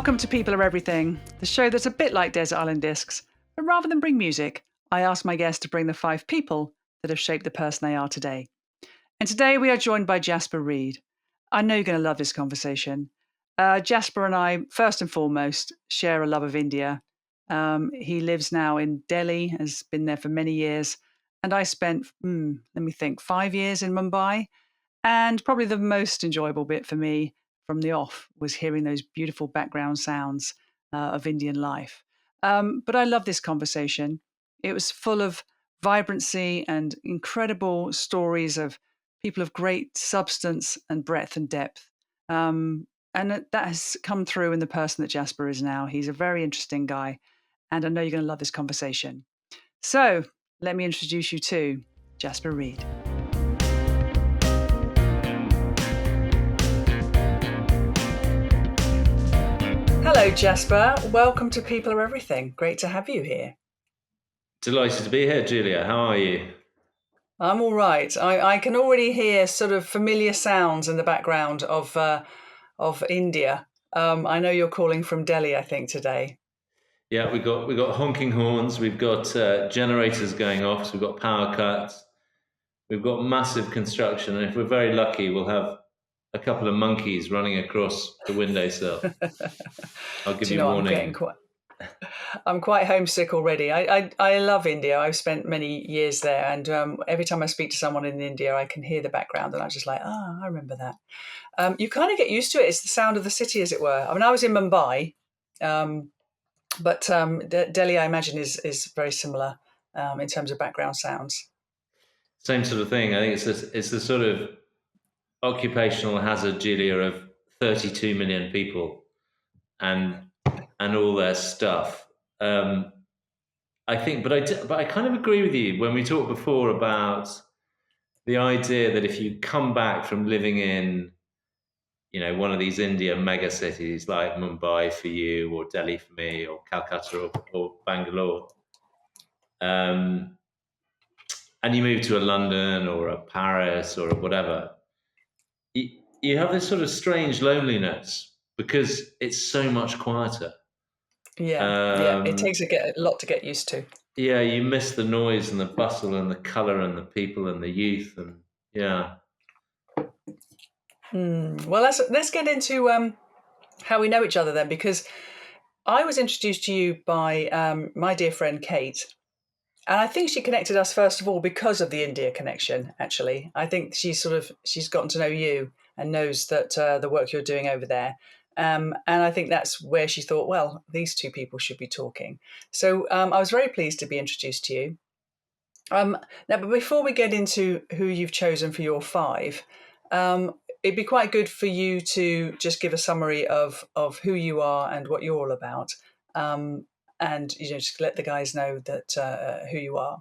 Welcome to People Are Everything, the show that's a bit like Desert Island Discs, but rather than bring music, I ask my guests to bring the 5 people that have shaped the person they are today. And today we are joined by Jasper Reid. I know you're going to love this conversation. Jasper and I, first and foremost, share a love of India. He lives now in Delhi, has been there for many years, and I spent, 5 years in Mumbai. And probably the most enjoyable bit for me from the off was hearing those beautiful background sounds of Indian life. But I love this conversation. It was full of vibrancy and incredible stories of people of great substance and breadth and depth. And that has come through in the person that Jasper is now. He's a very interesting guy, and I know you're going to love this conversation. So let me introduce you to Jasper Reid. Hello, Jasper. Welcome to People Are Everything. Great to have you here. Delighted to be here, Julia. How are you? I'm all right. I can already hear sort of familiar sounds in the background of India. I know you're calling from Delhi, I think, today. Yeah, we've got honking horns. We've got generators going off. So we've got power cuts. We've got massive construction, and if we're very lucky, we'll have a couple of monkeys running across the windowsill. I'll give you a warning. I'm quite homesick already. I love India. I've spent many years there, and every time I speak to someone in India, I can hear the background, and I'm just like, I remember that. You kind of get used to it. It's the sound of the city, as it were. I mean, I was in Mumbai, but Delhi, I imagine, is very similar in terms of background sounds. Same sort of thing. I think it's the sort of occupational hazard, Julia, of 32 million people and all their stuff. I think, but I kind of agree with you when we talked before about the idea that if you come back from living in, one of these India mega cities like Mumbai for you, or Delhi for me, or Calcutta or Bangalore, and you move to a London or a Paris or whatever, you have this sort of strange loneliness because it's so much quieter. Yeah, it takes a lot to get used to. Yeah, you miss the noise and the bustle and the colour and the people and the youth and yeah. Well, let's get into how we know each other then, because I was introduced to you by my dear friend Kate, and I think she connected us first of all because of the India connection. Actually, I think she's gotten to know you and knows that the work you're doing over there. And I think that's where she thought, well, these two people should be talking. So I was very pleased to be introduced to you. Now, but before we get into who you've chosen for your 5, it'd be quite good for you to just give a summary of who you are and what you're all about, and just let the guys know that who you are.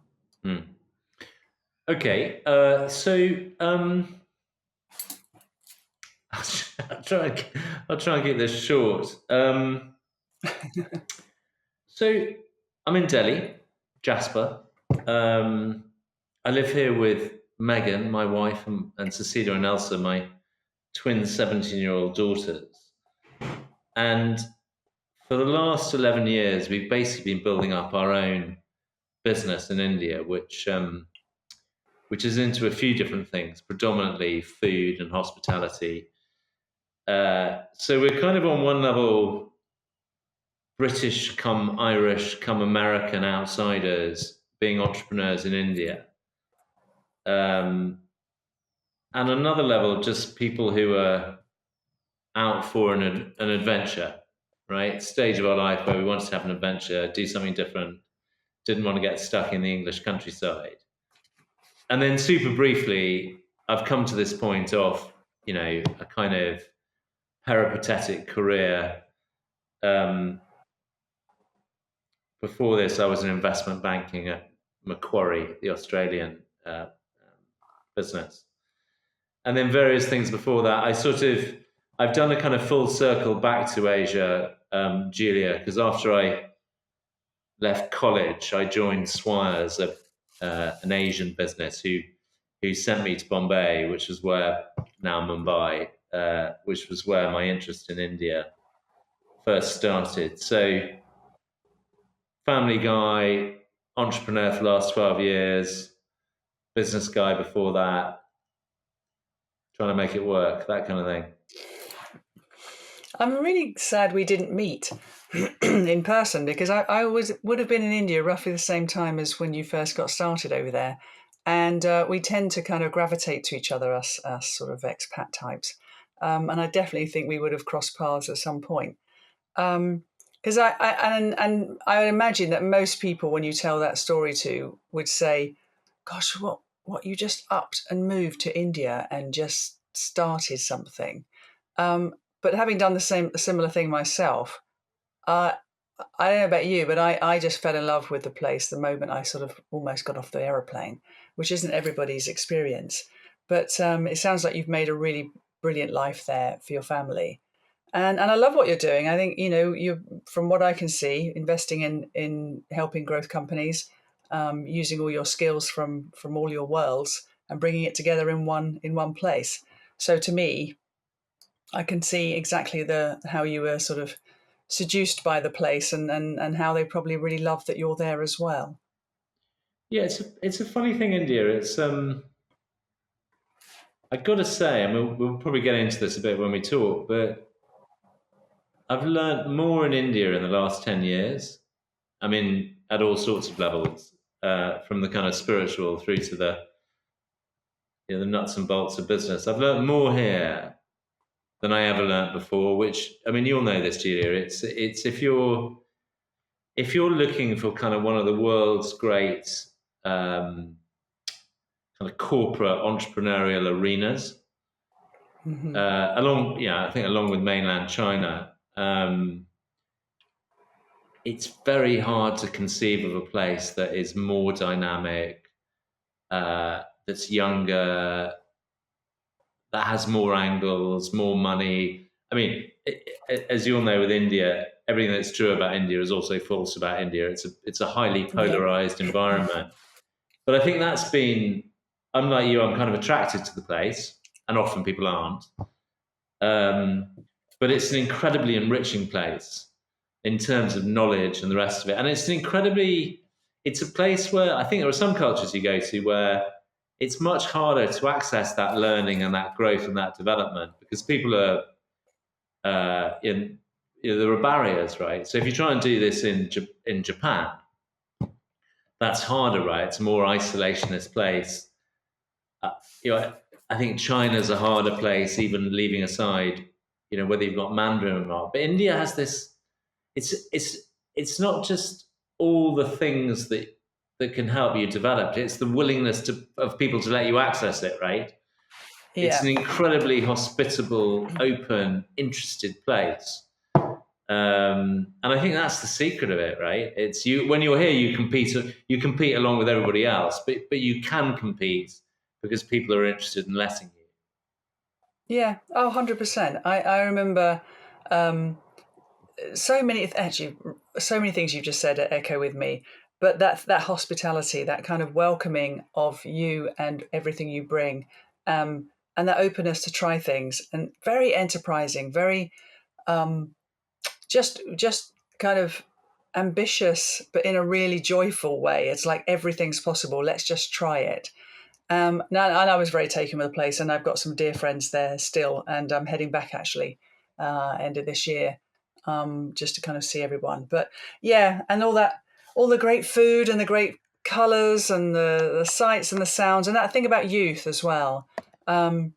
Okay, so I'll try and keep this short. So I'm in Delhi, Jasper. I live here with Megan, my wife, and Cecilia and Elsa, my twin 17-year-old daughters. And for the last 11 years, we've basically been building up our own business in India, which is into a few different things, predominantly food and hospitality. So we're kind of on one level British come Irish come American outsiders being entrepreneurs in India. And another level, just people who are out for an adventure, right? Stage of our life where we wanted to have an adventure, do something different, didn't want to get stuck in the English countryside. And then super briefly, I've come to this point of, a kind of peripatetic career. Before this, I was in investment banking at Macquarie, the Australian business. And then various things before that. I've done a kind of full circle back to Asia, Julia, because after I left college, I joined Swires, an Asian business who sent me to Bombay, which is where now Mumbai, which was where my interest in India first started. So, family guy, entrepreneur for the last 12 years, business guy before that, trying to make it work, that kind of thing. I'm really sad we didn't meet in person, because I would have been in India roughly the same time as when you first got started over there. And we tend to kind of gravitate to each other, us sort of expat types. And I definitely think we would have crossed paths at some point. Because and I imagine that most people, when you tell that story to, would say, "Gosh, what you just upped and moved to India and just started something." But having done a similar thing myself, uh, I don't know about you, but I just fell in love with the place the moment I sort of almost got off the aeroplane, which isn't everybody's experience. But it sounds like you've made a really brilliant life there for your family. And I love what you're doing. I think, you, from what I can see, investing in helping growth companies, using all your skills from all your worlds and bringing it together in one place. So to me, I can see exactly how you were sort of seduced by the place, and how they probably really love that you're there as well. Yeah, it's a funny thing, India. It's I got to say, I mean, we'll probably get into this a bit when we talk, but I've learned more in India in the last 10 years. I mean, at all sorts of levels, from the kind of spiritual through to the nuts and bolts of business. I've learned more here than I ever learned before. Which, I mean, you'll know this, Julia. It's if you're looking for kind of one of the world's great um, kind of corporate entrepreneurial arenas, Hmm. I think along with mainland China, it's very hard to conceive of a place that is more dynamic, that's younger, that has more angles, more money. I mean, as you all know, with India, everything that's true about India is also false about India. It's a highly Yeah. polarized environment. But I think that's been, unlike you, I'm kind of attracted to the place, and often people aren't. Um, but it's an incredibly enriching place in terms of knowledge and the rest of it. And it's a place where I think there are some cultures you go to where it's much harder to access that learning and that growth and that development because people are there are barriers, right? So if you try and do this in Japan, that's harder, right? It's a more isolationist place. Uh, you know, I think China's a harder place, even leaving aside, whether you've got Mandarin or not. But India has this. It's not just all the things that can help you develop. It's the willingness of people to let you access it, right? It's Yeah. an incredibly hospitable, open, interested place. And I think that's the secret of it, right? It's you when you're here, you compete along with everybody else, but you can compete because people are interested in letting you. Yeah. Oh, 100%. I remember, um, actually, so many things you've just said echo with me. But that hospitality, that kind of welcoming of you and everything you bring, and that openness to try things, and very enterprising, very, um, just kind of ambitious, but in a really joyful way. It's like everything's possible. Let's just try it. Now, and I was very taken with the place, and I've got some dear friends there still, and I'm heading back actually end of this year, just to kind of see everyone. But yeah, and all the great food and the great colours and the sights and the sounds, and that thing about youth as well. Um,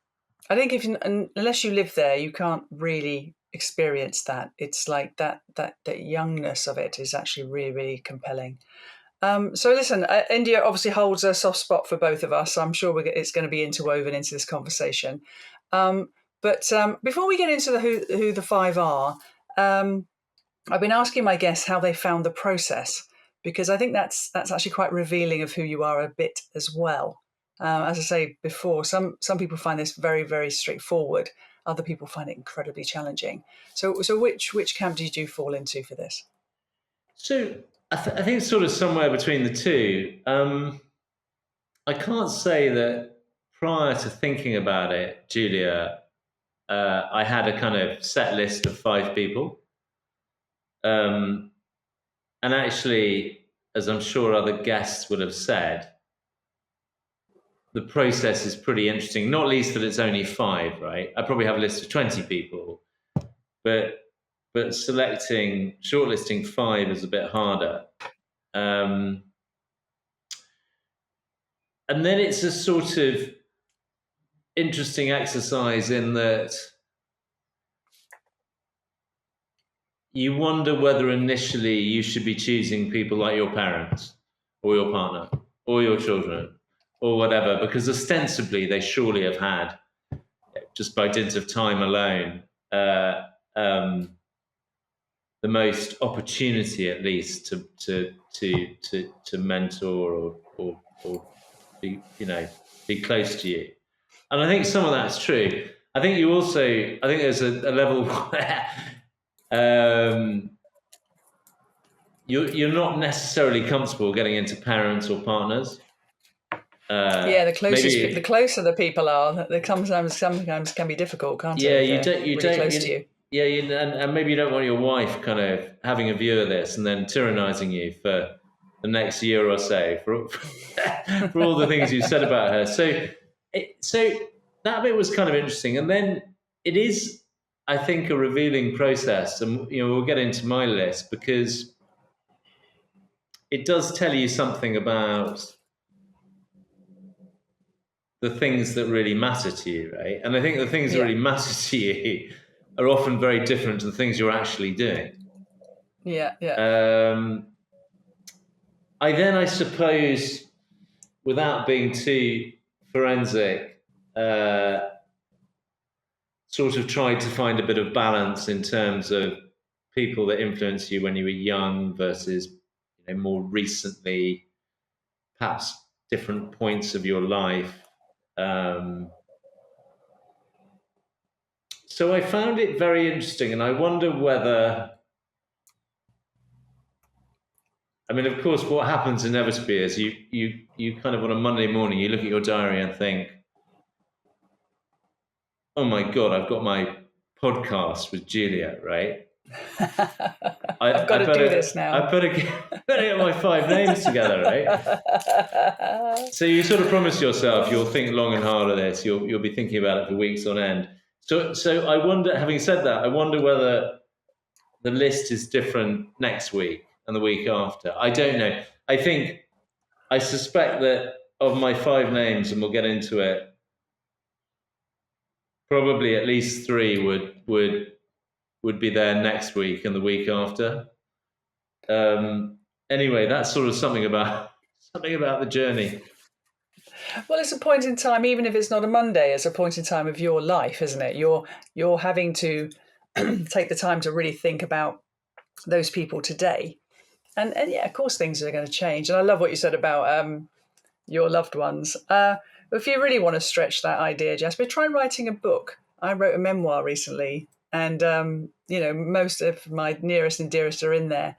I think unless you live there, you can't really experience that. It's like that youngness of it is actually really, really compelling. So listen, India obviously holds a soft spot for both of us. I'm sure it's going to be interwoven into this conversation. Um, but before we get into who the five are, um, I've been asking my guests how they found the process, because I think that's actually quite revealing of who you are a bit as well. As I say before, some people find this very, very straightforward. Other people find it incredibly challenging. So which camp did you fall into for this? So I think it's sort of somewhere between the two. I can't say that prior to thinking about it, Julia, I had a kind of set list of five people. And actually, as I'm sure other guests would have said, the process is pretty interesting, not least that it's only 5, right? I probably have a list of 20 people, but shortlisting 5 is a bit harder. And then it's a sort of interesting exercise in that you wonder whether initially you should be choosing people like your parents or your partner or your children or whatever, because ostensibly they surely have had, just by dint of time alone, the most opportunity, at least, to mentor or be be close to you. And I think some of that's true. I think there's a level where you're not necessarily comfortable getting into parents or partners. The closer the people are, they sometimes can be difficult, can't it? Yeah, Really close to you. Yeah, and maybe you don't want your wife kind of having a view of this and then tyrannizing you for the next year or so for all the things you said about her. So that bit was kind of interesting, and then it is, I think, a revealing process, and we'll get into my list because it does tell you something about the things that really matter to you, right? And I think the things that really matter to you are often very different to the things you're actually doing. Yeah. I suppose, without being too forensic, sort of tried to find a bit of balance in terms of people that influenced you when you were young versus more recently, perhaps different points of your life. So I found it very interesting, and I wonder whether, I mean, of course, what happens inevitably is you kind of, on a Monday morning, you look at your diary and think, oh my God, I've got my podcast with Julia, right? I've got to do this now. I better get my 5 names together, right? So you sort of promise yourself you'll think long and hard of this. You'll be thinking about it for weeks on end. So I wonder, having said that, I wonder whether the list is different next week and the week after. I don't know. I suspect that of my 5 names, and we'll get into it, probably at least 3 would be there next week and the week after. Anyway, that's sort of something about the journey. Well, it's a point in time, even if it's not a Monday, it's a point in time of your life, isn't it? You're having to take the time to really think about those people today. And yeah, of course, things are going to change. And I love what you said about your loved ones. If you really want to stretch that idea, Jasper, try writing a book. I wrote a memoir recently, and most of my nearest and dearest are in there.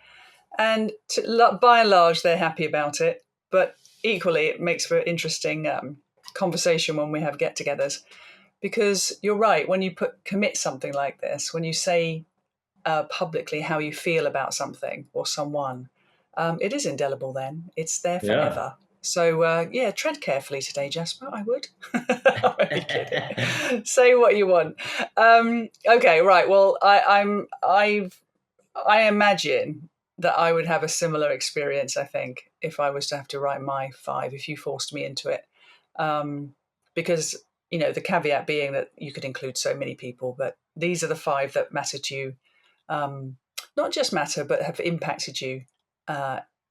And by and large, they're happy about it. But equally, it makes for interesting conversation when we have get-togethers. Because you're right, when you commit something like this, when you say publicly how you feel about something or someone, it is indelible then. It's there forever. Yeah. So, tread carefully today, Jasper, I would. I'm only kidding. Say what you want. Okay, right. Well, I imagine that I would have a similar experience, I think, if I was to have to write my 5, if you forced me into it. Because, the caveat being that you could include so many people, but these are the 5 that matter to you. Not just matter, but have impacted you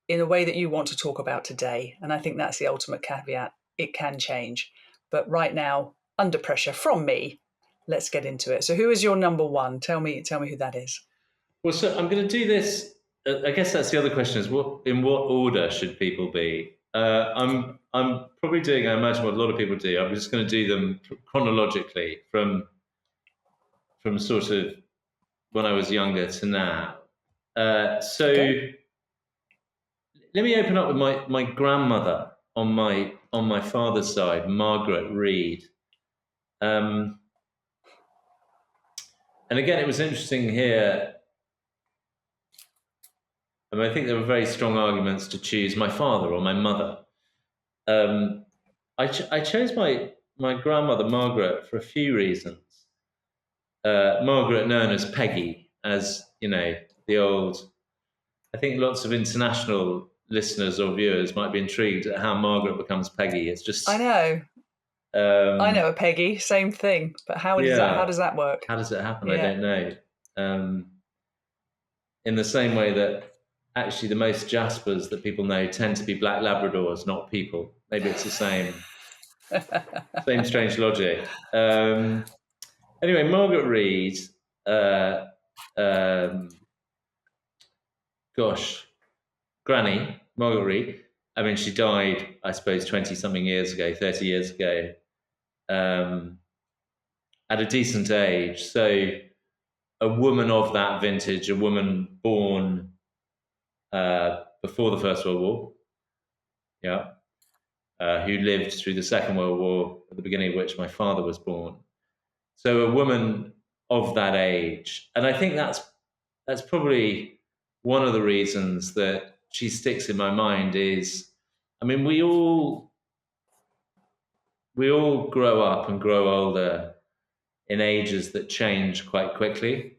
in a way that you want to talk about today. And I think that's the ultimate caveat. It can change. But right now, under pressure from me, let's get into it. So who is your number 1? Tell me who that is. Well, so I'm going to do this. I guess that's the other question, is in what order should people be? I'm probably doing, I imagine, what a lot of people do. I'm just going to do them chronologically from sort of when I was younger to now. Okay. Let me open up with my grandmother on my father's side, Margaret Reid. And again, it was interesting here. I think there were very strong arguments to choose my father or my mother. I chose my grandmother, Margaret, for a few reasons. Margaret, known as Peggy, as you know, the old. I think lots of international listeners or viewers might be intrigued at how Margaret becomes Peggy. It's just. I know. I Um, know a Peggy, same thing. But how yeah. does that work? How does it happen? I Yeah. don't know. In the same way that actually the most Jaspers that people know tend to be black Labradors, not people. Maybe it's the same strange logic. Anyway, Margaret Reid, uh, um, gosh, Granny, Margaret Reid. I mean, she died, I suppose, 20-something years ago, 30 years ago, at a decent age. So a woman of that vintage, a woman born before the First World War, yeah, who lived through the Second World War, at the beginning of which my father was born. So a woman of that age, and I think that's probably one of the reasons that she sticks in my mind. Is, I mean, we all grow up and grow older in ages that change quite quickly,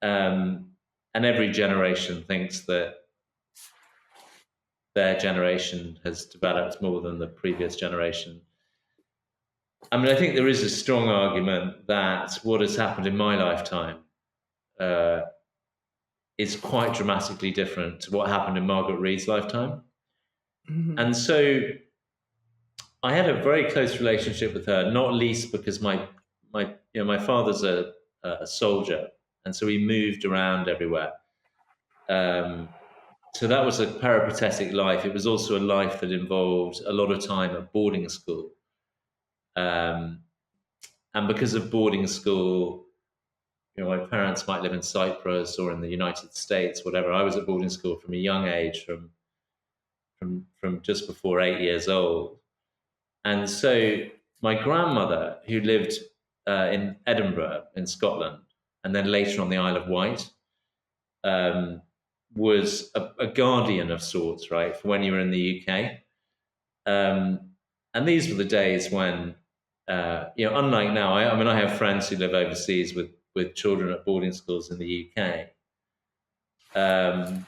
and every generation thinks that their generation has developed more than the previous generation. I mean, I think there is a strong argument that what has happened in my lifetime is quite dramatically different to what happened in Margaret Reid's lifetime. Mm-hmm. And so I had a very close relationship with her, not least because my father's a soldier, and so he moved around everywhere. So that was a peripatetic life. It was also a life that involved a lot of time at boarding school. And because of boarding school, my parents might live in Cyprus or in the United States, whatever. I was at boarding school from a young age, from just before 8 years old. And so my grandmother, who lived in Edinburgh in Scotland, and then later on the Isle of Wight, was a guardian of sorts, right, for when you were in the UK. And these were the days when, unlike now, I have friends who live overseas with children at boarding schools in the UK. And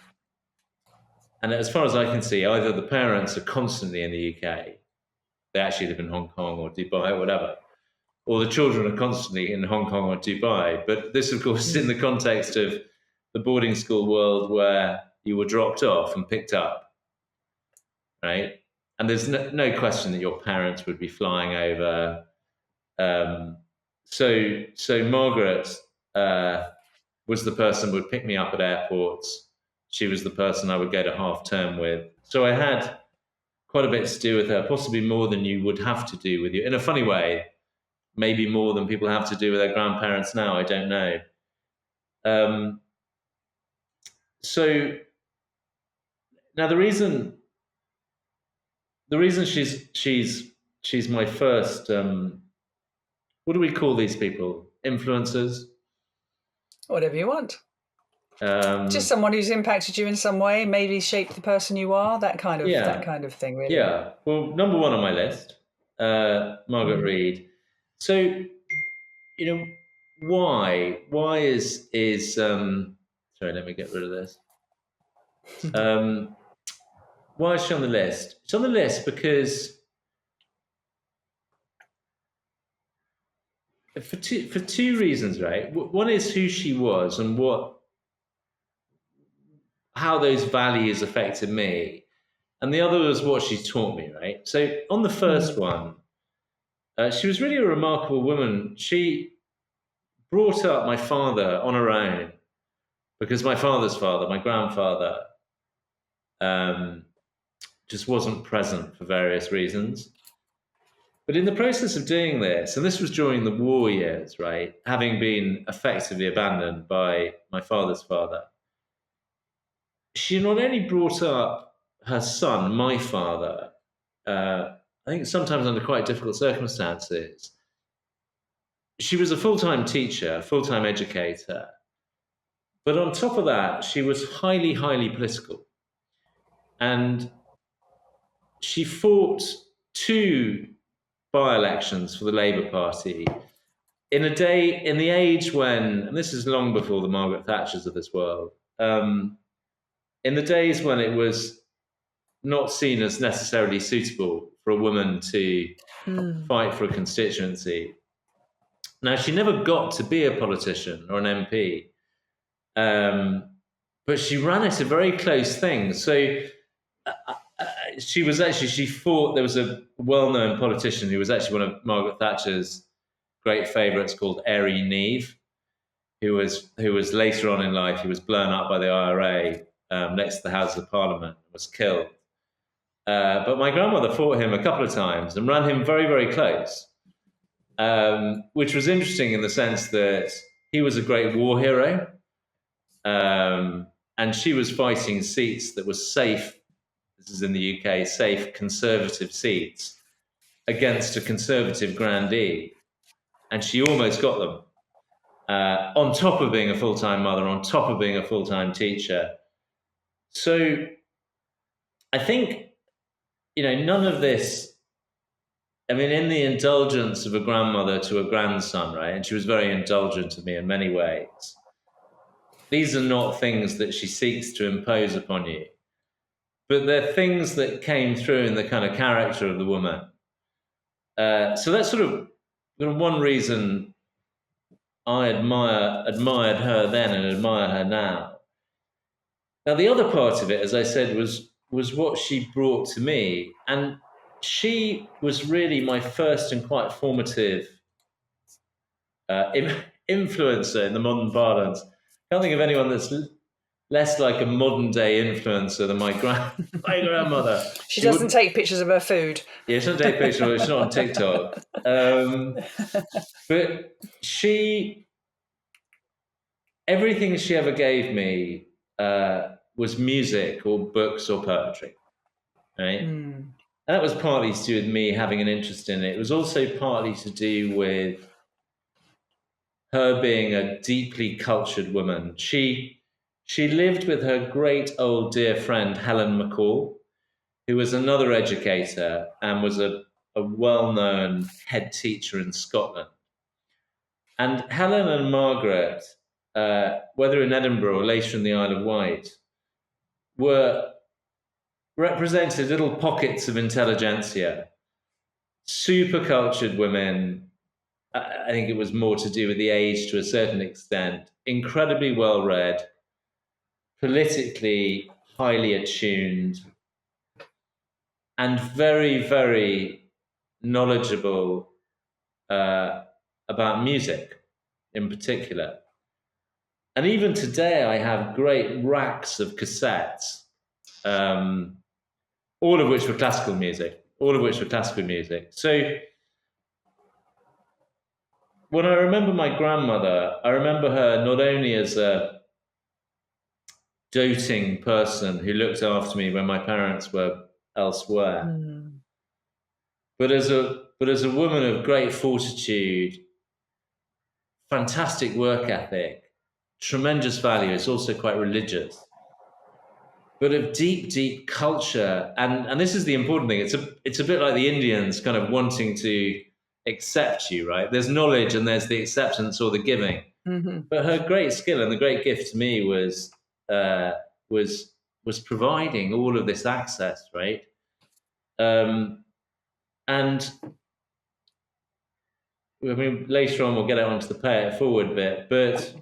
as far as I can see, either the parents are constantly in the UK, they actually live in Hong Kong or Dubai or whatever, or the children are constantly in Hong Kong or Dubai. But this, of course, is in the context of the boarding school world where you were dropped off and picked up, right? And there's no question that your parents would be flying over. So Margaret was the person who would pick me up at airports. She was the person I would go to half term with. So I had quite a bit to do with her, possibly more than you would have to do with you. In a funny way, maybe more than people have to do with their grandparents now. I don't know. So now the reason she's my first. What do we call these people? Influencers? Whatever you want. Just someone who's impacted you in some way, maybe shaped the person you are. That kind of thing, really. Yeah. Well, number one on my list, Margaret Reid. So, why? Why is sorry? Let me get rid of this. Why is she on the list? She's on the list because for two reasons, right? One is who she was and how those values affected me, and the other was what she taught me, right? So on the first one, she was really a remarkable woman. She brought up my father on her own because my father's father, my grandfather, just wasn't present for various reasons. But in the process of doing this, and this was during the war years, right, having been effectively abandoned by my father's father, she not only brought up her son, my father, I think sometimes under quite difficult circumstances. She was a full-time teacher, a full-time educator, But on top of that, she was highly, highly political. And she fought 2 by-elections for the Labour Party in the age when, and this is long before the Margaret Thatchers of this world, in the days when it was not seen as necessarily suitable for a woman to fight for a constituency. Now, she never got to be a politician or an MP, but she ran it a very close thing. So she fought, there was a well-known politician who was actually one of Margaret Thatcher's great favourites called Airy Neave, who was later on in life, he was blown up by the IRA next to the House of Parliament, was killed. But my grandmother fought him a couple of times and ran him very, very close, which was interesting in the sense that he was a great war hero, and she was fighting seats that were safe, this is in the UK, safe conservative seats against a conservative grandee, and she almost got them. On top of being a full-time mother, on top of being a full-time teacher. So I think, none of this, in the indulgence of a grandmother to a grandson, right? And she was very indulgent to me in many ways. These are not things that she seeks to impose upon you, but they're things that came through in the kind of character of the woman. So that's sort of one reason I admired her then and admire her now. Now, the other part of it, as I said, was what she brought to me. And she was really my first and quite formative influencer in the modern parlance. I can't think of anyone that's less like a modern day influencer than my grandmother. She doesn't take pictures of her food. Yeah, she doesn't take pictures. She's not on TikTok. But everything she ever gave me was music or books or poetry, right? And that was partly to do with me having an interest in it. It was also partly to do with her being a deeply cultured woman. She lived with her great old dear friend, Helen McCall, who was another educator and was a well-known head teacher in Scotland. And Helen and Margaret, whether in Edinburgh or later in the Isle of Wight, represented little pockets of intelligentsia, super cultured women. I think it was more to do with the age to a certain extent, incredibly well-read, politically highly attuned, and very, very knowledgeable about music in particular. And even today, I have great racks of cassettes, all of which were classical music. So when I remember my grandmother, I remember her not only as a doting person who looked after me when my parents were elsewhere, but as a woman of great fortitude, fantastic work ethic, tremendous value. It's also quite religious, but of deep, deep culture. And this is the important thing. It's a bit like the Indians kind of wanting to accept you, right? There's knowledge and there's the acceptance or the giving. But her great skill and the great gift to me was providing all of this access, right? And later on we'll get onto the pay it forward bit, but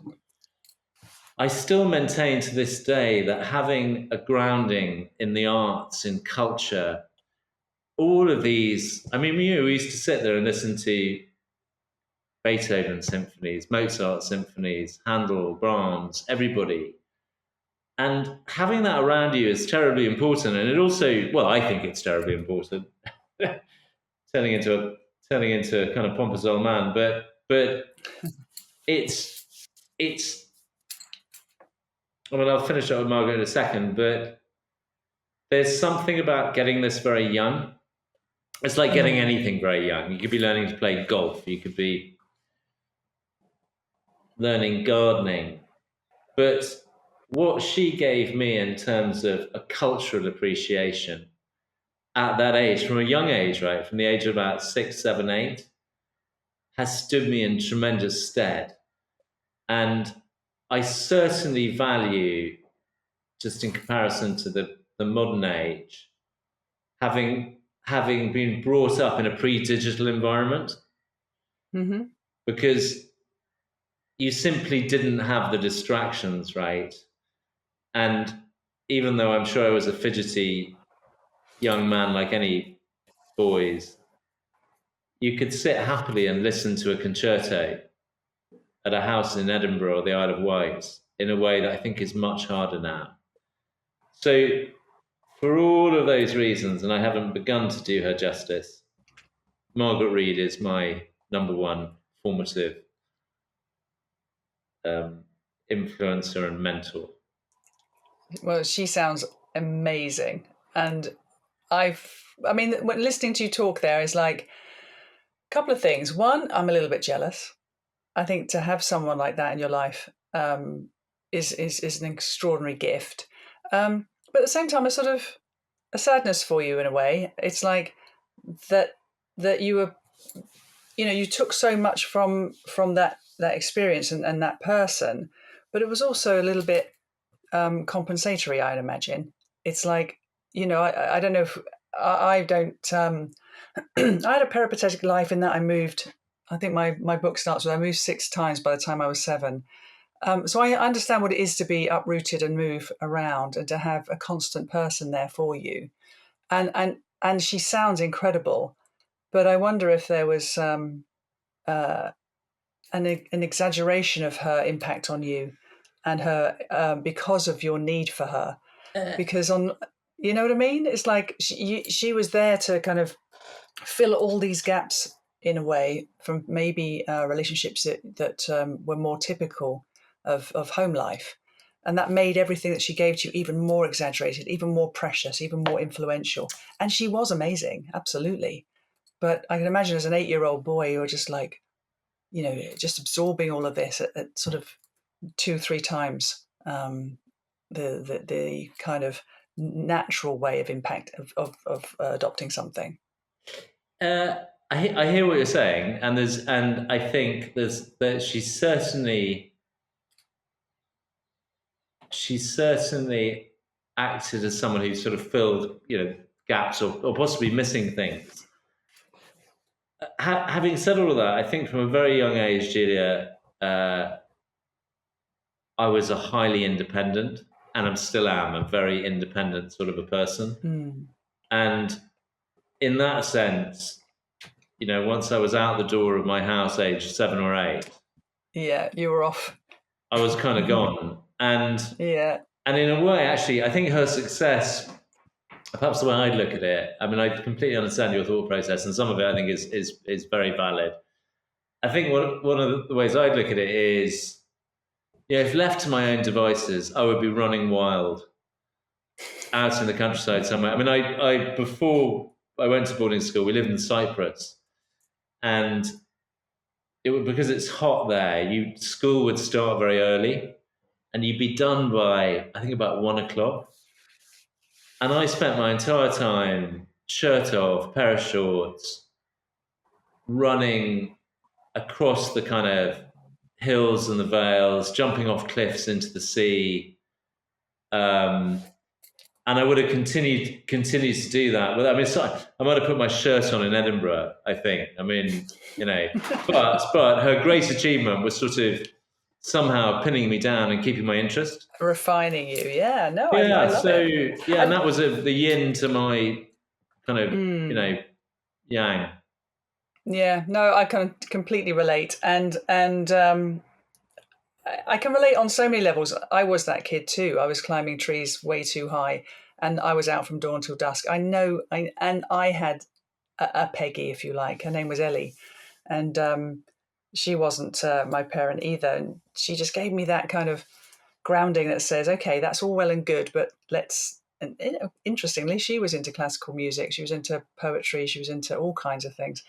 I still maintain to this day that having a grounding in the arts, in culture, all of these, we used to sit there and listen to Beethoven symphonies, Mozart symphonies, Handel, Brahms, everybody. And having that around you is terribly important. And it also, well, I think it's terribly important, turning into a kind of pompous old man, but it's I'll finish up with Margaret in a second, but there's something about getting this very young. It's like getting anything very young. You could be learning to play golf. You could be learning gardening. But what she gave me in terms of a cultural appreciation at that age, from a young age, right, from the age of about 6, 7, 8, has stood me in tremendous stead. And I certainly value, just in comparison to the modern age, having been brought up in a pre-digital environment, Mm-hmm. because you simply didn't have the distractions, right? And even though I'm sure I was a fidgety young man like any boys, you could sit happily and listen to a concerto at a house in Edinburgh or the Isle of Wight in a way that I think is much harder now. So, for all of those reasons, and I haven't begun to do her justice, Margaret Reid is my number one formative influencer and mentor. Well, she sounds amazing. And I mean, when listening to you talk there is like a couple of things. One, I'm a little bit jealous. I think to have someone like that in your life is an extraordinary gift. But at the same time, a sort of a sadness for you in a way. It's like that you were, you took so much from that experience and that person, but it was also a little bit compensatory, I'd imagine. It's like, I don't know if I don't. I had a peripatetic life in that I moved. I think my book starts with I moved 6 times by the time I was 7. So I understand what it is to be uprooted and move around and to have a constant person there for you. And she sounds incredible, but I wonder if there was uh, an exaggeration of her impact on you and her because of your need for her. Because you know what I mean? It's like she was there to kind of fill all these gaps in a way from maybe relationships that were more typical of home life. And that made everything that she gave to you even more exaggerated, even more precious, even more influential. And she was amazing, absolutely. But I can imagine as an 8-year-old boy, you're just like, just absorbing all of this at sort of 2-3 times the kind of natural way of impact of adopting something. I hear what you're saying, and I think that she certainly acted as someone who sort of filled gaps or possibly missing things. Having said all of that, I think from a very young age, Julia, I was a highly independent, and I still am a very independent sort of a person. Mm. And in that sense, once I was out the door of my house, age 7 or 8, Yeah, you were off. I was kind of gone. And Yeah. in a way, actually, I think her success, perhaps the way I'd look at it, I mean, I completely understand your thought process, and some of it I think is very valid. I think one of the ways I'd look at it is, if left to my own devices, I would be running wild out in the countryside somewhere. I mean, I before I went to boarding school, we lived in Cyprus, and because it's hot there, school would start very early, and you'd be done by I think about 1 o'clock. And I spent my entire time shirt off, pair of shorts, running across the kind of hills and the vales, jumping off cliffs into the sea. And I would have continued to do that. But I mean, I might have put my shirt on in Edinburgh, I think. I mean, but her great achievement was sort of somehow pinning me down and keeping my interest. Refining you. Yeah, no, I love it. Yeah, and that was the yin to my kind of, yang. Yeah, no, I can completely relate. And I can relate on so many levels. I was that kid too. I was climbing trees way too high, and I was out from dawn till dusk. And I had a Peggy, if you like. Her name was Ellie, and she wasn't my parent either. And she just gave me that kind of grounding that says, okay, that's all well and good, but let's. And interestingly, she was into classical music. She was into poetry. She was into all kinds of things.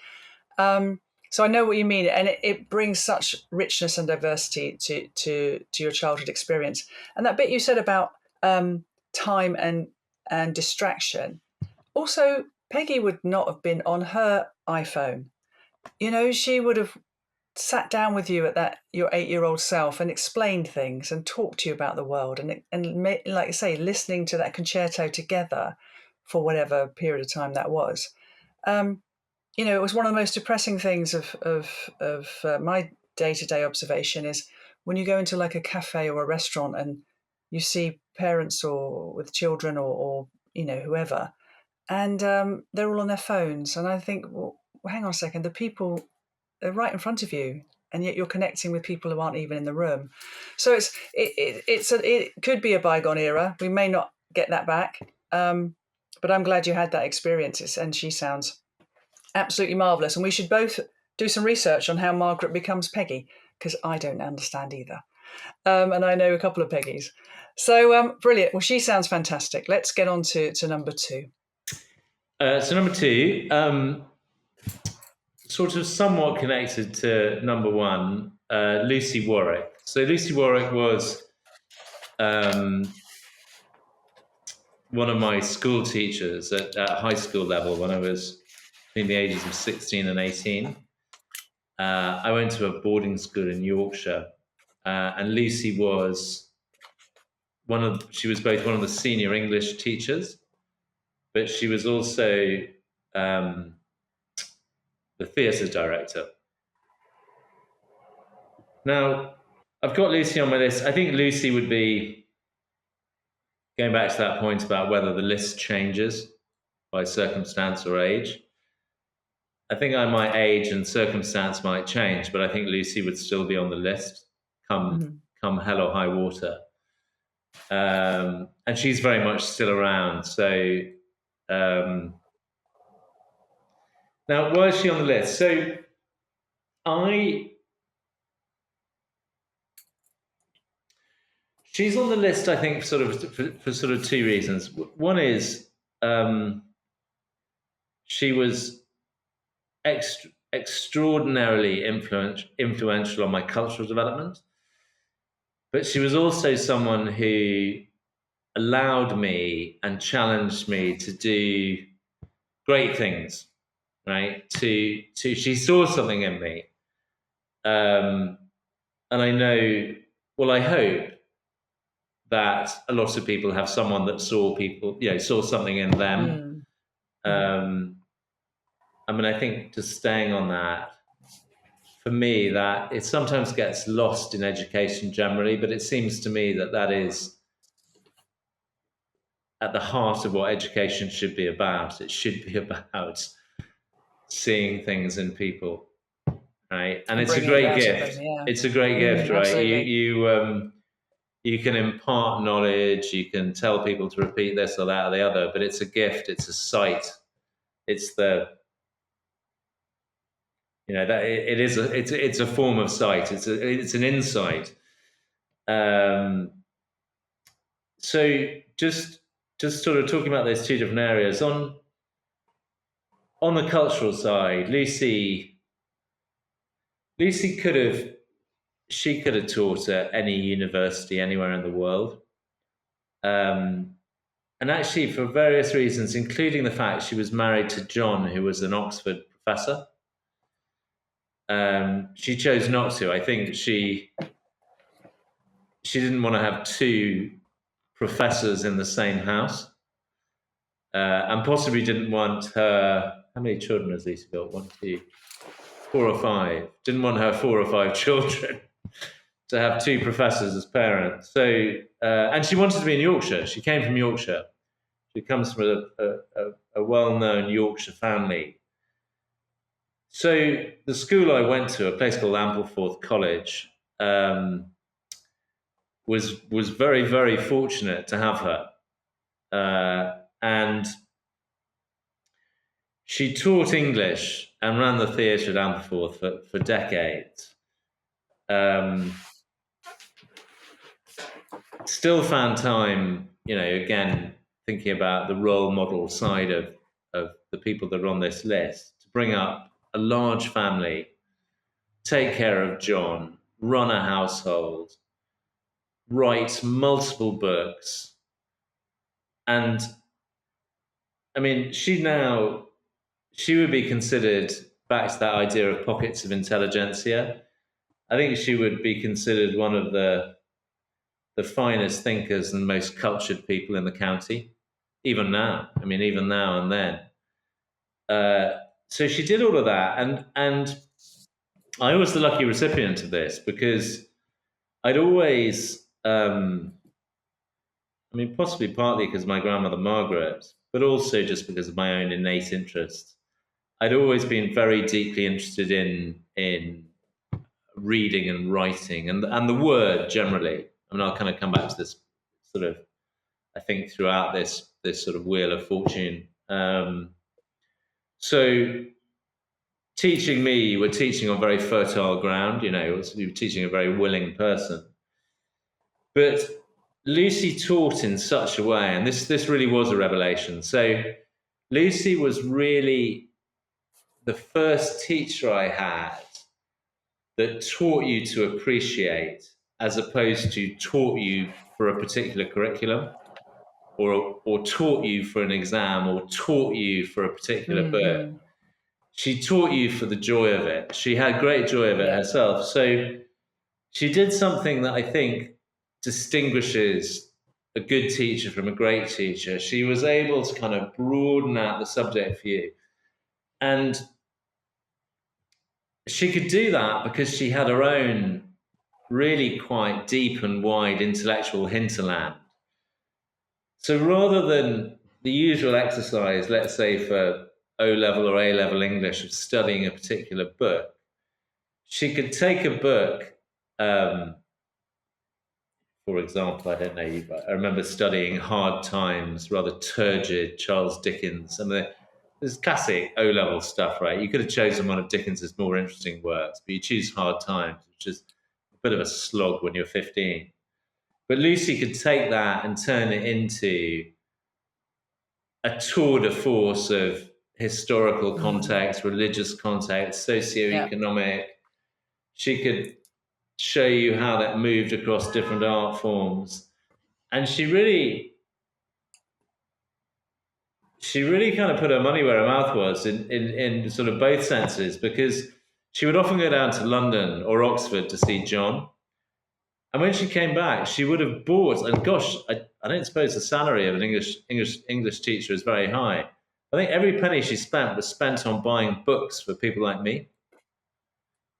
So I know what you mean, and it brings such richness and diversity to your childhood experience. And that bit you said about time and distraction. Also, Peggy would not have been on her iPhone. She would have sat down with you at that your 8-year-old self and explained things and talked to you about the world and like I say, listening to that concerto together for whatever period of time that was. Um, it was one of the most depressing things of my day-to-day observation is when you go into like a cafe or a restaurant and you see parents or with children or whoever, and they're all on their phones, and I think, well, hang on a second, the people are right in front of you, and yet you're connecting with people who aren't even in the room. So it could be a bygone era. We may not get that back, but I'm glad you had that experience, and she sounds absolutely marvellous. And we should both do some research on how Margaret becomes Peggy, because I don't understand either. And I know a couple of Peggies. So brilliant. Well, she sounds fantastic. Let's get on to number two. So number two, sort of somewhat connected to number one, Lucy Warwick. So Lucy Warwick was one of my school teachers at high school level when I was between the ages of 16 and 18. I went to a boarding school in Yorkshire, and Lucy was she was both one of the senior English teachers, but she was also the theatre director. Now, I've got Lucy on my list. I think Lucy would be, going back to that point about whether the list changes by circumstance or age. I think my age and circumstance might change, but I think Lucy would still be on the list come hell or high water. And she's very much still around. So now, why is she on the list? So she's on the list, I think, for sort of two reasons. One is she was extraordinarily influential on my cultural development, but she was also someone who allowed me and challenged me to do great things. Right? She saw something in me, and I know. Well, I hope that a lot of people have someone that saw something in them. I mean, I think just staying on that, for me, that it sometimes gets lost in education generally, but it seems to me that is at the heart of what education should be about. It should be about seeing things in people, right? And it's a great gift. It's a great gift, right? Absolutely. You can impart knowledge, you can tell people to repeat this or that or the other, but it's a gift, it's a sight. It's that it's a form of sight. It's an insight. So just sort of talking about those two different areas on the cultural side, Lucy could have taught at any university anywhere in the world. And actually, for various reasons, including the fact she was married to John, who was an Oxford professor, she chose not to. I think she didn't want to have two professors in the same house, and possibly didn't want her. How many children has Lucy got? 1, 2, 4 or 5. Didn't want her 4 or 5 children to have two professors as parents. So, and she wanted to be in Yorkshire. She came from Yorkshire. She comes from a well-known Yorkshire family. So the school I went to, a place called Ampleforth College, was very, very fortunate to have her. And she taught English and ran the theatre at Ampleforth for decades. Still found time, again, thinking about the role model side of the people that are on this list, to bring up a large family take care of John, run a household, write multiple books. And I mean, she would be considered, back to that idea of pockets of intelligentsia, I think she would be considered one of the finest thinkers and most cultured people in the county, even now. I mean, even now and then. So she did all of that, and I was the lucky recipient of this because I'd always, I mean, possibly partly because of my grandmother Margaret, but also just because of my own innate interest. I'd always been very deeply interested in reading and writing and the word generally. I mean, I'll kind of come back to this sort of, I think, throughout this sort of wheel of fortune. So teaching me, you were teaching on very fertile ground, you know, you were teaching a very willing person. But Lucy taught in such a way, and this really was a revelation. So Lucy was really the first teacher I had that taught you to appreciate, as opposed to taught you for a particular curriculum, or taught you for an exam, or taught you for a particular book. She taught you for the joy of it. She had great joy of it herself. So she did something that I think distinguishes a good teacher from a great teacher. She was able to kind of broaden out the subject for you. And she could do that because she had her own really quite deep and wide intellectual hinterland. So rather than the usual exercise, let's say for O-level or A-level English, of studying a particular book, she could take a book, for example, I don't know, I remember studying Hard Times, rather turgid Charles Dickens. I mean, there's classic O-level stuff, right? You could have chosen one of Dickens's more interesting works, but you choose Hard Times, which is a bit of a slog when you're 15. But Lucy could take that and turn it into a tour de force of historical context, religious context, socioeconomic. She could show you how that moved across different art forms. And she really kind of put her money where her mouth was in sort of both senses, because she would often go down to London or Oxford to see John. And when she came back, she would have bought, and gosh, I don't suppose the salary of an English teacher is very high. I think every penny she spent was spent on buying books for people like me.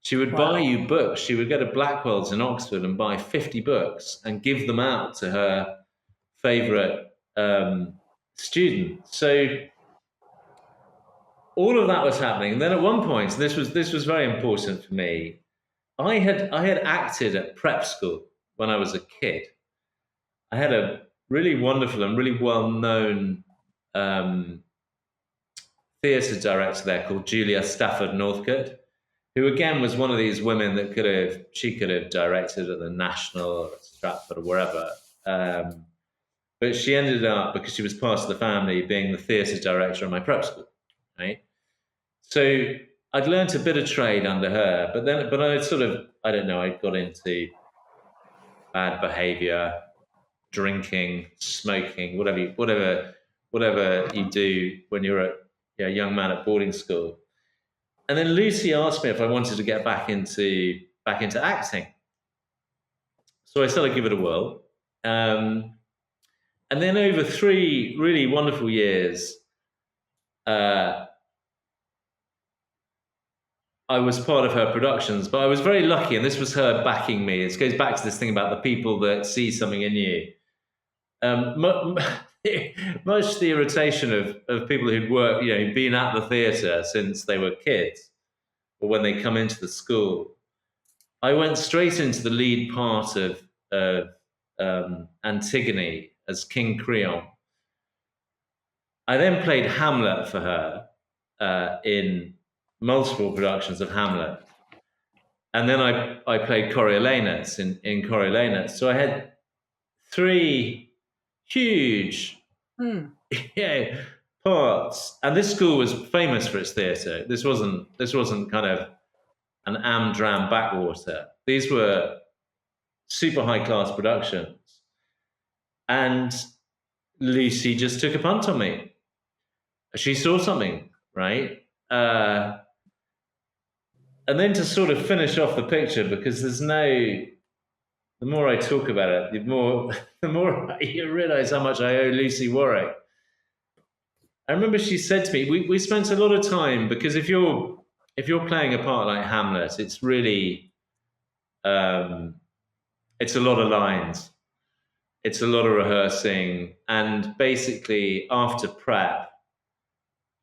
She would buy you books. She would go to Blackwell's in Oxford and buy 50 books and give them out to her favourite student. So all of that was happening. And then at one point, this was very important for me, I had acted at prep school when I was a kid. I had a really wonderful and really well-known theatre director there called Julia Stafford Northcote, who again was one of these women that could have directed at the National or at Stratford or wherever. But she ended up, because she was part of the family, being the theatre director of my prep school, right? So I'd learnt a bit of trade under her, but I sort of, I don't know, I got into bad behaviour, drinking, smoking, whatever you do when you're a young man at boarding school. And then Lucy asked me if I wanted to get back into acting. So I said I'd give it a whirl. And then over 3 really wonderful years, I was part of her productions, but I was very lucky, and this was her backing me. It goes back to this thing about the people that see something in you. Much to the irritation of people who'd worked, who'd been at the theatre since they were kids, or when they come into the school, I went straight into the lead part of Antigone as King Creon. I then played Hamlet for her in multiple productions of Hamlet. And then I played Coriolanus in Coriolanus. So I had 3 huge parts. And this school was famous for its theatre. This wasn't kind of and Amdram Backwater. These were super high-class productions. And Lucy just took a punt on me. She saw something, right? And then to sort of finish off the picture, because the more I talk about it, the more you realize how much I owe Lucy Warwick. I remember she said to me, we spent a lot of time, because if you're playing a part like Hamlet, it's really it's a lot of lines. It's a lot of rehearsing. And basically after prep,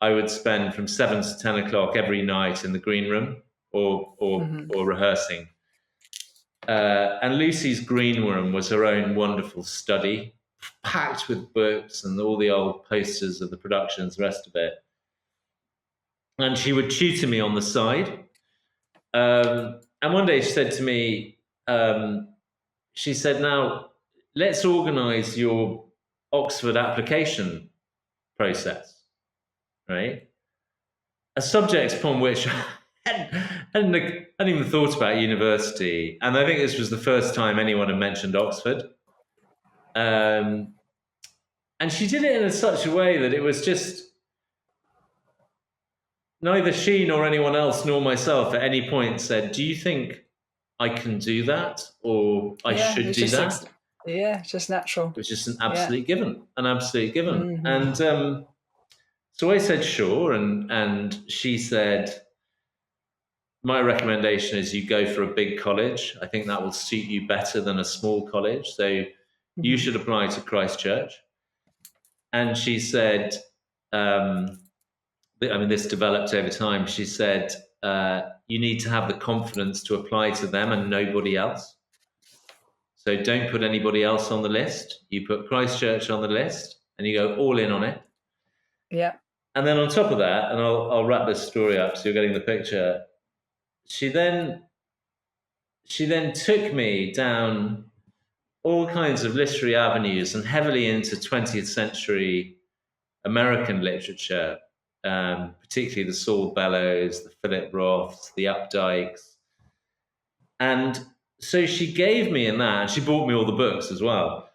I would spend from 7 to 10 o'clock every night in the green room or rehearsing. And Lucy's green room was her own wonderful study, packed with books and all the old posters of the productions, the rest of it. And she would tutor me on the side. And one day she said to me, she said, now let's organize your Oxford application process, right? A subject upon which I hadn't even thought about university. And I think this was the first time anyone had mentioned Oxford. And she did it in such a way that it was just neither she nor anyone else nor myself at any point said, do you think I can do that or I should do that? It's just natural. It was just an absolute given. Mm-hmm. And so I said, sure. And she said, my recommendation is you go for a big college. I think that will suit you better than a small college. So you should apply to Christchurch. And she said, this developed over time. She said, you need to have the confidence to apply to them and nobody else. So don't put anybody else on the list. You put Christchurch on the list and you go all in on it. Yeah. And then on top of that, and I'll wrap this story up so you're getting the picture, she then took me down all kinds of literary avenues and heavily into 20th century American literature, particularly the Saul Bellows, the Philip Roths, the Updikes. And so she gave me in that, and she bought me all the books as well.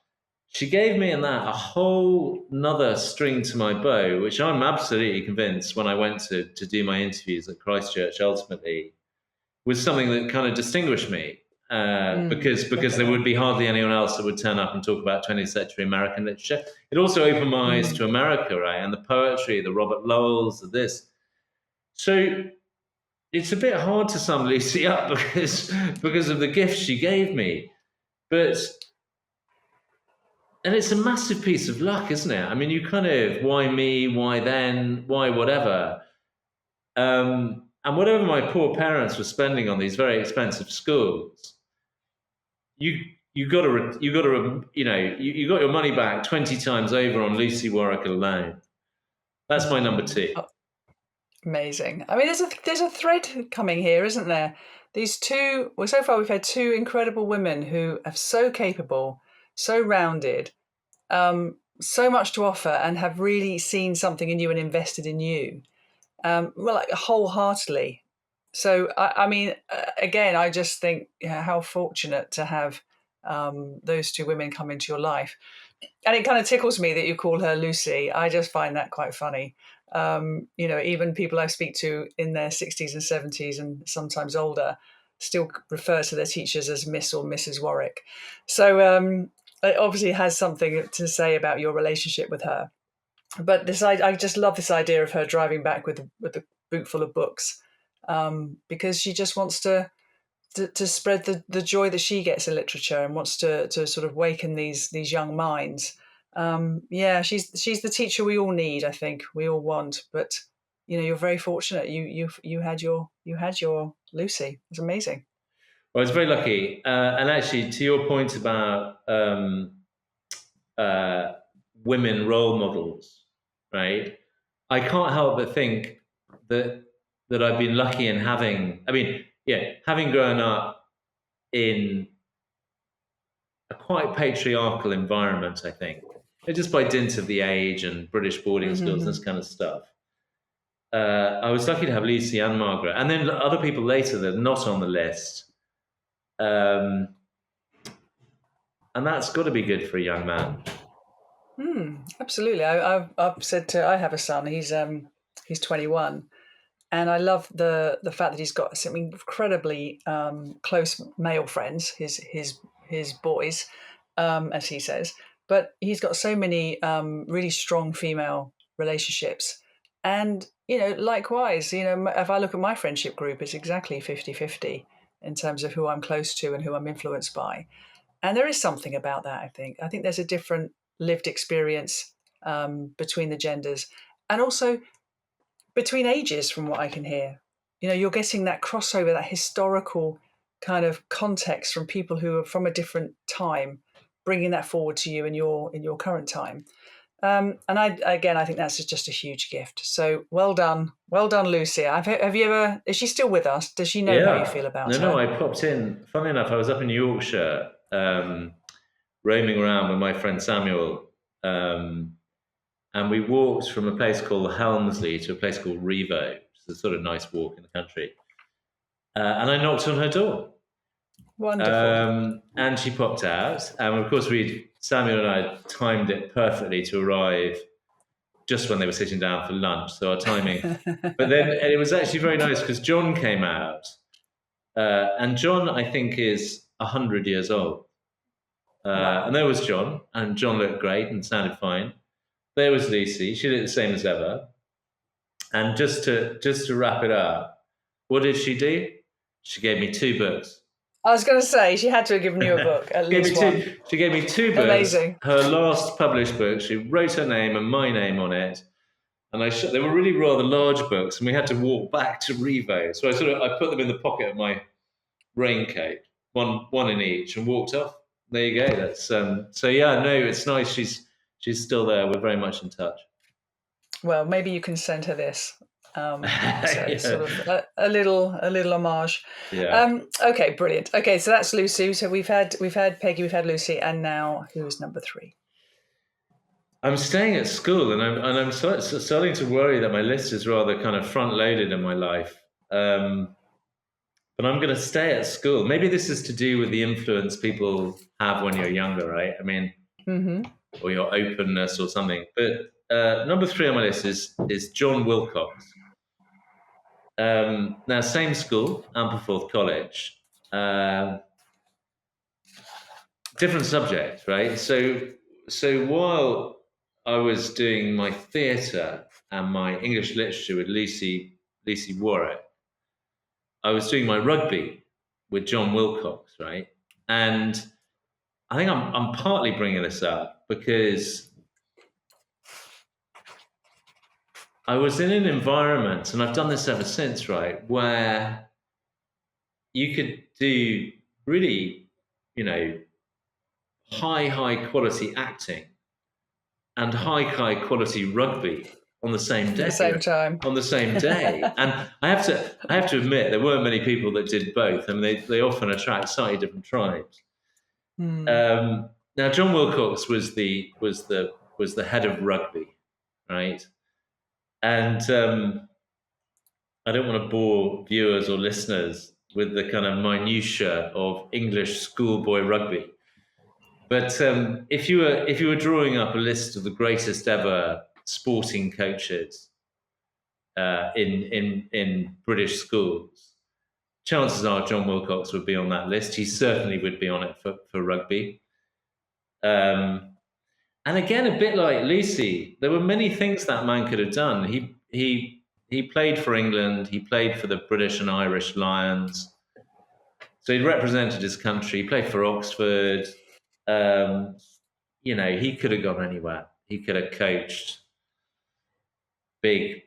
She gave me in that a whole nother string to my bow, which I'm absolutely convinced when I went to do my interviews at Christchurch ultimately was something that kind of distinguished me. Because there would be hardly anyone else that would turn up and talk about 20th century American literature. It also opened my eyes to America, right? And the poetry, the Robert Lowells, this. So it's a bit hard to sum Lucy up because of the gift she gave me. And it's a massive piece of luck, isn't it? I mean, you kind of, why me, why then, why whatever. And whatever my poor parents were spending on these very expensive schools, you got your money back 20 times over on Lucy Warwick alone. That's my number 2. Oh, amazing. I mean, there's a thread coming here, isn't there? These two. Well, so far we've had 2 incredible women who are so capable, so rounded, so much to offer, and have really seen something in you and invested in you, wholeheartedly. So, I mean, again, I just think how fortunate to have those 2 women come into your life. And it kind of tickles me that you call her Lucy. I just find that quite funny. Even people I speak to in their 60s and 70s and sometimes older still refer to their teachers as Miss or Mrs. Warwick. So it obviously has something to say about your relationship with her. But I just love this idea of her driving back with a boot full of books, because she just wants to spread the joy that she gets in literature and wants to sort of waken these young minds. She's the teacher we all need. I think we all want. But you're very fortunate. You had your Lucy. It's amazing. Well, I was very lucky. And actually, to your point about women role models, right? I can't help but think that I've been lucky in having grown up in a quite patriarchal environment, I think, just by dint of the age and British boarding schools and this kind of stuff. I was lucky to have Lucy and Margaret, and then other people later that are not on the list. And that's got to be good for a young man. Absolutely. I've said I have a son. He's 21, and I love the fact that he's got some incredibly close male friends, his boys, as he says. But he's got so many really strong female relationships, and likewise, if I look at my friendship group, it's exactly 50-50 in terms of who I'm close to and who I'm influenced by. And there is something about that. I think there's a different lived experience between the genders, and also between ages, from what I can hear. You're getting that crossover, that historical kind of context from people who are from a different time, bringing that forward to you in your current time. And I think that's just a huge gift. So well done, Lucy. Have you ever? Is she still with us? Does she know how you feel about her? No, I popped in. Funnily enough, I was up in Yorkshire, roaming around with my friend Samuel, and we walked from a place called Helmsley to a place called Revo, which is a sort of nice walk in the country. And I knocked on her door. Wonderful. And she popped out. And of course, Samuel and I timed it perfectly to arrive just when they were sitting down for lunch. So our timing. But then and it was actually very nice because John came out. And John, I think, is 100 years old. Wow. And there was John. And John looked great and sounded fine. There was Lucy. She looked the same as ever. And just to wrap it up, what did she do? She gave me 2 books. I was going to say, she had to have given you a book, at least one. She gave me 2 books. Amazing. Her last published book, she wrote her name and my name on it. And they were really rather large books, and we had to walk back to Revo. So I put them in the pocket of my raincoat, one in each, and walked off. There you go. That's so yeah, no, it's nice. She's still there. We're very much in touch. Well, maybe you can send her this. Sort of a little homage. Yeah. Okay, brilliant. Okay, so that's Lucy. So we've had Peggy, we've had Lucy, and now who's number 3? I'm staying at school, and I'm starting to worry that my list is rather kind of front loaded in my life. But I'm going to stay at school. Maybe this is to do with the influence people have when you're younger, right? I mean, or your openness or something. But number 3 on my list is John Wilcox. Now, same school, Ampleforth College. Different subject, right? So while I was doing my theatre and my English literature with Lucy Warwick, I was doing my rugby with John Wilcox, right? And I think I'm partly bringing this up because I was in an environment, and I've done this ever since, right, where you could do really, high quality acting and high quality rugby on the same day. At the same time. On the same day. And I have to admit, there weren't many people that did both. I mean, they often attract slightly different tribes. Now, John Wilcox was the head of rugby, right? And I don't want to bore viewers or listeners with the kind of minutiae of English schoolboy rugby. But if you were drawing up a list of the greatest ever sporting coaches in British schools, chances are John Wilcox would be on that list. He certainly would be on it for rugby. And again, a bit like Lucy, there were many things that man could have done. He played for England. He played for the British and Irish Lions. So he represented his country. He played for Oxford. He could have gone anywhere. He could have coached big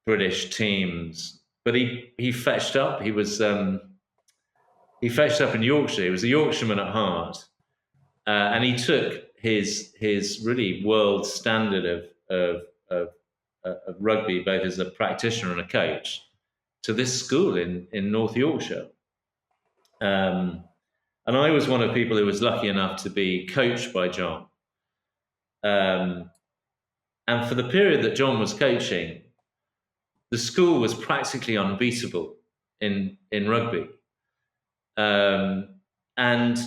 British teams, but he fetched up. He fetched up in Yorkshire. He was a Yorkshireman at heart, and he took his really world standard of rugby, both as a practitioner and a coach, to this school in North Yorkshire. And I was one of the people who was lucky enough to be coached by John. And for the period that John was coaching, the school was practically unbeatable in rugby. And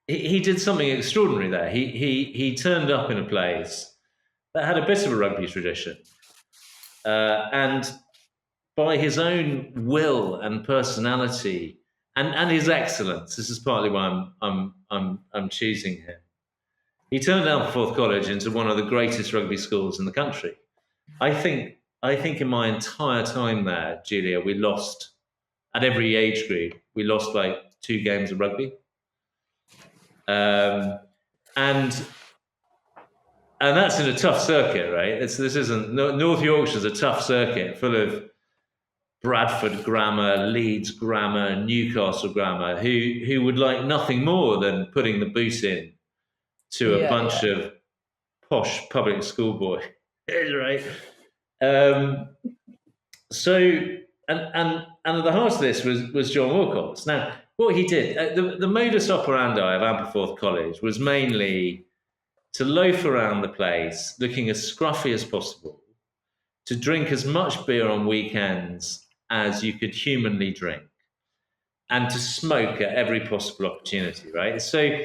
he did something extraordinary there. He turned up in a place that had a bit of a rugby tradition, and by his own will and personality and his excellence, this is partly why I'm choosing him. He turned Ampleforth College into one of the greatest rugby schools in the country. I think in my entire time there, Julia, we lost at every age group. We lost like 2 games of rugby, and that's in a tough circuit, right? This isn't North Yorkshire's a tough circuit full of Bradford Grammar, Leeds Grammar, Newcastle Grammar, who would like nothing more than putting the boot in to a bunch of posh public school boys, right? So, and at the heart of this was John Wilcox. Now, what he did, the modus operandi of Ampleforth College was mainly to loaf around the place, looking as scruffy as possible, to drink as much beer on weekends as you could humanly drink, and to smoke at every possible opportunity, right? So,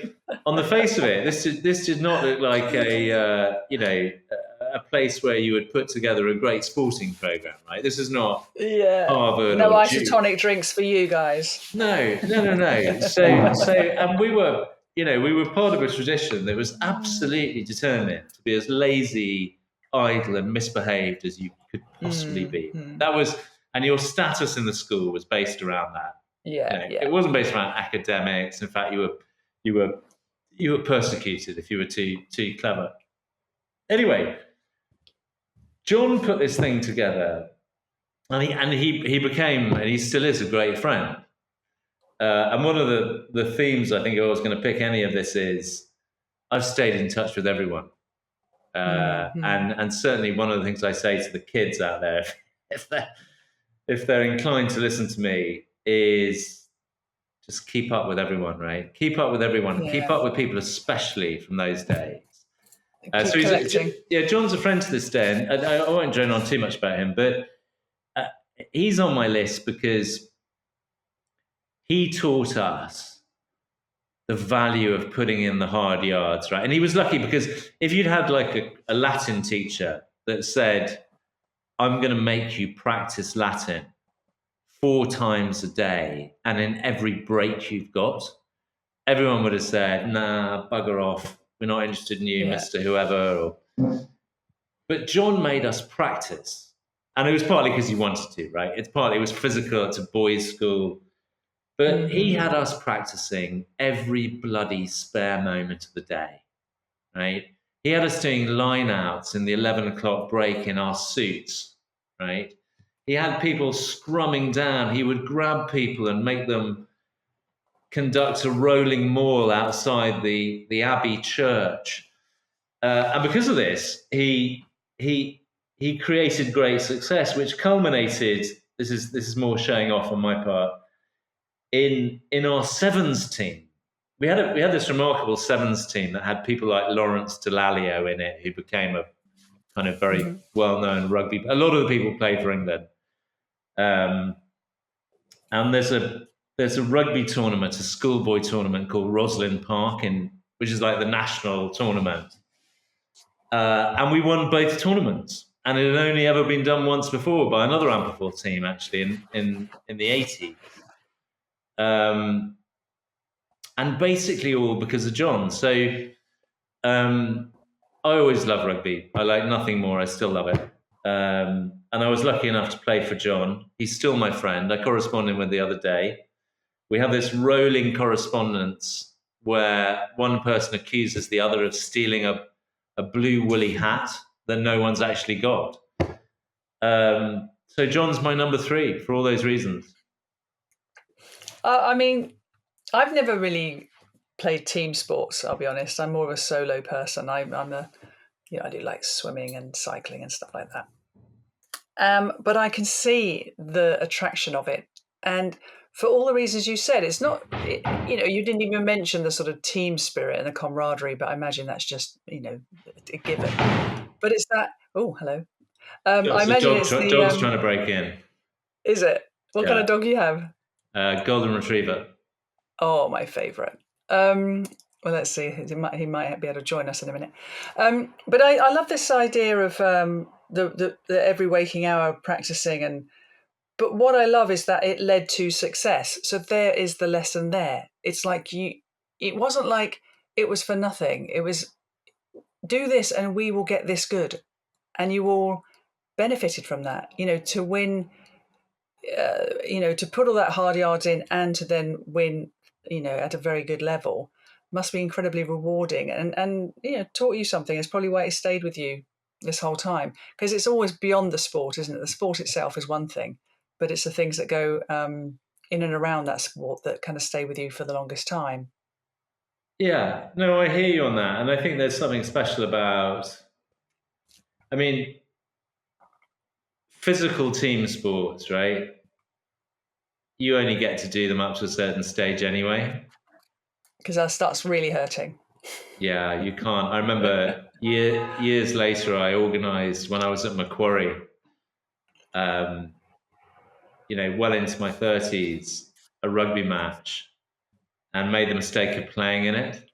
on the face of it, this did not look like a place where you would put together a great sporting program, right? This is not Harvard. No isotonic drinks for you guys. No. So, and we were part of a tradition that was absolutely determined to be as lazy, idle, and misbehaved as you could possibly be. That was, and your status in the school was based around that. It wasn't based around academics. In fact, you were persecuted if you were too clever. Anyway, John put this thing together, and he became, and he still is, a great friend. And one of the themes I think I was going to pick any of this is I've stayed in touch with everyone, and certainly one of the things I say to the kids out there, if they're inclined to listen to me, is just keep up with everyone, right? Keep up with everyone. Keep up with people, especially from those days. John's a friend to this day, and I won't drone on too much about him, but he's on my list because he taught us the value of putting in the hard yards, right? And he was lucky because if you'd had like a Latin teacher that said, I'm going to make you practice Latin 4 times a day and in every break you've got, everyone would have said, nah, bugger off. We're not interested in you, Mr. Whoever. But John made us practice. And it was partly because he wanted to, right? It was physical. It's a boys' school. But he had us practicing every bloody spare moment of the day, right? He had us doing line-outs in the 11 o'clock break in our suits, right? He had people scrumming down. He would grab people and make them conduct a rolling maul outside the Abbey church. And because of this, he created great success, which culminated, this is more showing off on my part, in our sevens team. We had this remarkable sevens team that had people like Lawrence Delalio in it, who became a kind of very well-known rugby. A lot of the people played for England. And there's a rugby tournament, a schoolboy tournament called Roslyn Park, which is like the national tournament. And we won both tournaments. And it had only ever been done once before by another Ampleforth team, actually, in the 80s. And basically all because of John. So I always love rugby. I like nothing more. I still love it. And I was lucky enough to play for John. He's still my friend. I corresponded with the other day. We have this rolling correspondence where one person accuses the other of stealing a blue woolly hat that no one's actually got. So John's my number 3 for all those reasons. I mean, I've never really played team sports, I'll be honest. I'm more of a solo person. I do like swimming and cycling and stuff like that. But I can see the attraction of it. And for all the reasons you said, it's not, you didn't even mention the sort of team spirit and the camaraderie, but I imagine that's just, a given. But it's that Oh, hello. I It's a imagine it's the dog's trying to break in. is it? What kind Yeah, of dog do you have? golden retriever. Oh, my favourite. Well, let's see. He might be able to join us in a minute. But I love this idea of the every waking hour practicing, and but what I love is that it led to success. So there is the lesson there. It's like you. It wasn't like it was for nothing. It was do this, and we will get this good, and you all benefited from that. To win to put all that hard yards in and to then win, at a very good level must be incredibly rewarding and taught you something. It's probably why it stayed with you this whole time, because it's always beyond the sport, isn't it? The sport itself is one thing, but it's the things that go in and around that sport that kind of stay with you for the longest time. Yeah, no, I hear you on that, and I think there's something special about. I mean, physical team sports, right? You only get to do them up to a certain stage anyway. Because that starts really hurting. Yeah, you can't. I remember years later, I organised when I was at Macquarie. Um, well into my 30s, a rugby match, and made the mistake of playing in it,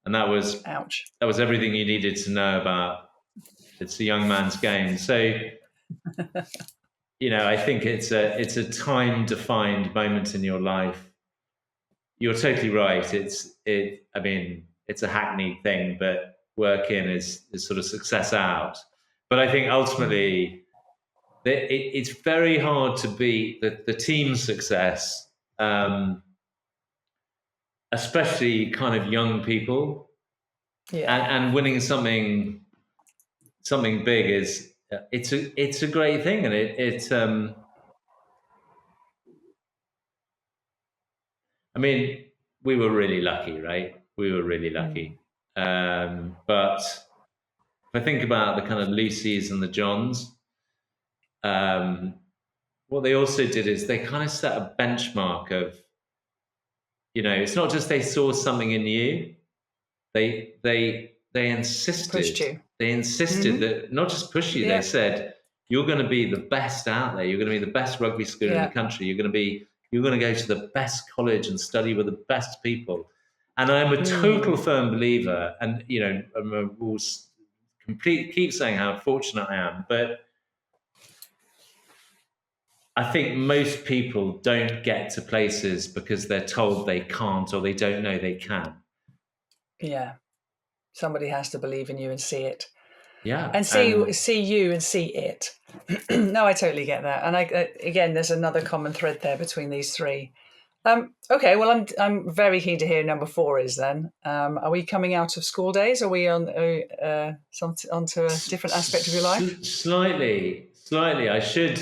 and that was Ouch. everything you needed to know about. It's a young man's game, so I think it's a time defined moment in your life. You're totally right. I mean, it's a hackneyed thing, but work in is sort of success out. But I think ultimately, it's very hard to beat the team success, especially kind of young people, Yeah. and winning something big is it's a great thing, and I mean, we were really lucky, right? We were really Mm. lucky. But if I think about the kind of Lucys and the Johns, um, what they also did is they kind of set a benchmark of, it's not just they saw something in you. They Pushed insisted. you. They insisted Hmm. that not just push you. They Yeah. said you're going to be the best out there. You're going to be the best rugby school in the Yeah. country. You're going to go to the best college and study with the best people. And I'm a total Mm. firm believer. And will keep saying how fortunate I am, but I think most people don't get to places because they're told they can't or they don't know they can. Yeah. Somebody has to believe in you and see it. Yeah, And see you and see it. No, I totally get that. And again, there's another common thread there between these three. Okay, well, I'm very keen to hear number 4 is then. Are we coming out of school days? Are we onto a different aspect of your life? Slightly. I should.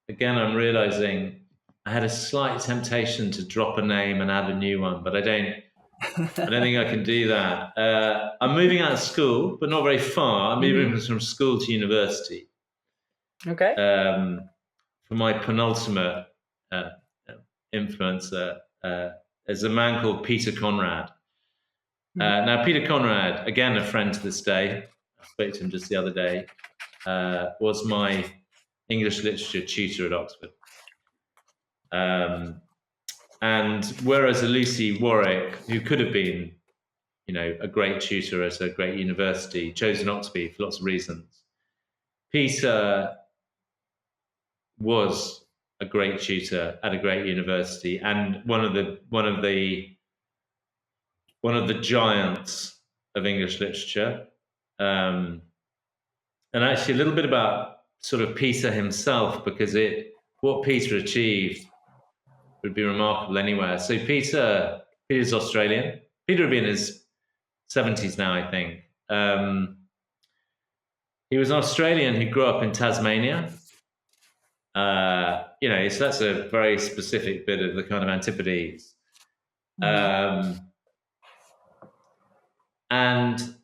Again, I'm realizing I had a slight temptation to drop a name and add a new one, but I don't. I don't think I can do that. I'm moving out of school, but not very far. I'm moving from school to university. Okay. For my penultimate uh, influencer is a man called Peter Conrad. Now, Peter Conrad, again, a friend to this day, I spoke to him just the other day, was my English literature tutor at Oxford. And whereas a Lucy Warwick, who could have been, a great tutor at a great university, chose not to be for lots of reasons, Peter was a great tutor at a great university and one of the giants of English literature. And actually, a little bit about sort of Peter himself, because what Peter achieved would be remarkable anywhere. So Peter's Australian. Peter would be in his 70s now, I think. He was an Australian who grew up in Tasmania. So that's a very specific bit of the kind of Antipodes. And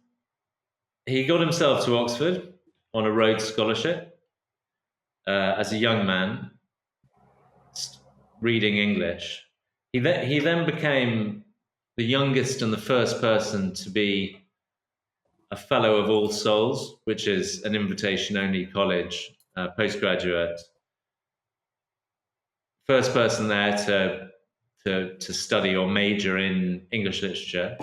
he got himself to Oxford on a Rhodes Scholarship as a young man, reading English. He then became the youngest and the first person to be a fellow of All Souls, which is an invitation-only college, postgraduate. First person there to study or major in English literature.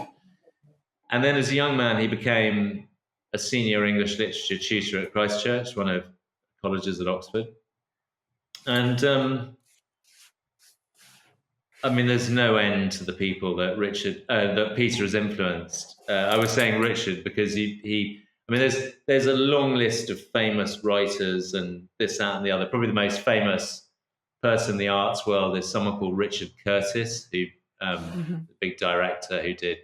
And then as a young man, he became a senior English literature tutor at Christ Church, one of the colleges at Oxford. And I mean, there's no end to the people that that Peter has influenced. I was saying Richard because I mean, there's a long list of famous writers and this, that, and the other. Probably the most famous person in the arts world is someone called Richard Curtis, who the big director who did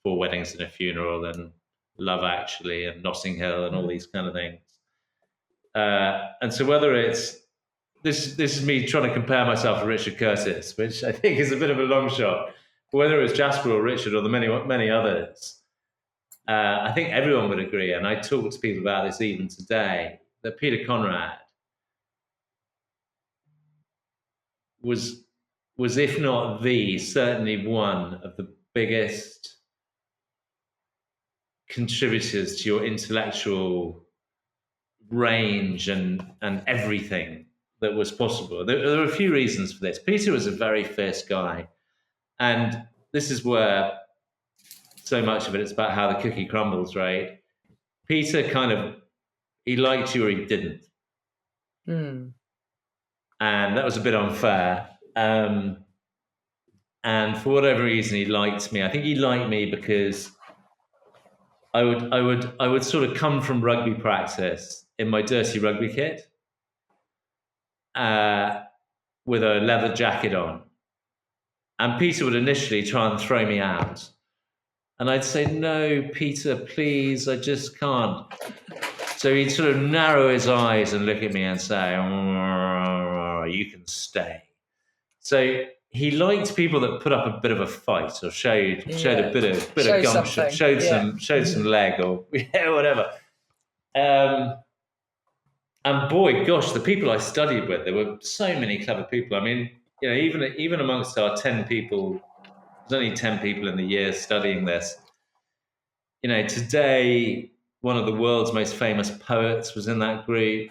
4 Weddings and a Funeral and Love Actually and Notting Hill and all these kind of things. And so whether it's this is me trying to compare myself to Richard Curtis, which I think is a bit of a long shot. But whether it was Jasper or Richard or the many others, I think everyone would agree, and I talk to people about this even today, that Peter Conrad was if not certainly one of the biggest contributors to your intellectual range and everything that was possible. There are a few reasons for this. Peter was a very fierce guy, and this is where so much of it is about how the cookie crumbles, right? Peter he liked you or he didn't. And that was a bit unfair. And for whatever reason, he liked me. I think he liked me because I would sort of come from rugby practice in my dirty rugby kit with a leather jacket on. And Peter would initially try and throw me out. And I'd say, no, Peter, please, I just can't. So he'd sort of narrow his eyes and look at me and say, you can stay. So he liked people that put up a bit of a fight or showed a bit of gumption, showed some leg or whatever. And boy, gosh, the people I studied with, there were so many clever people. I mean, even amongst our 10 people, there's only 10 people in the year studying this. Today, one of the world's most famous poets was in that group.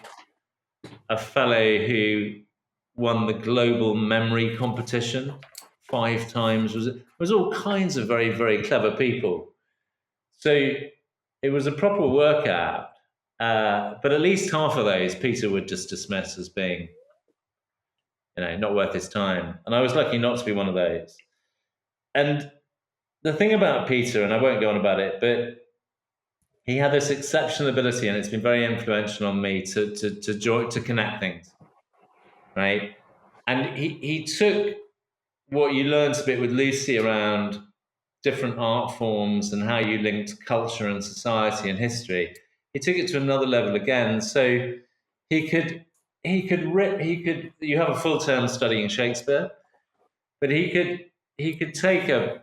A fellow who won the global memory competition 5 times. Was all kinds of very, very clever people. So it was a proper workout. But at least half of those Peter would just dismiss as being, not worth his time. And I was lucky not to be one of those. And the thing about Peter, and I won't go on about it, but he had this exceptional ability, and it's been very influential on me to connect things, right? And he took what you learned a bit with Lucy around different art forms and how you linked culture and society and history. He took it to another level again. So you have a full term studying Shakespeare, but he could take a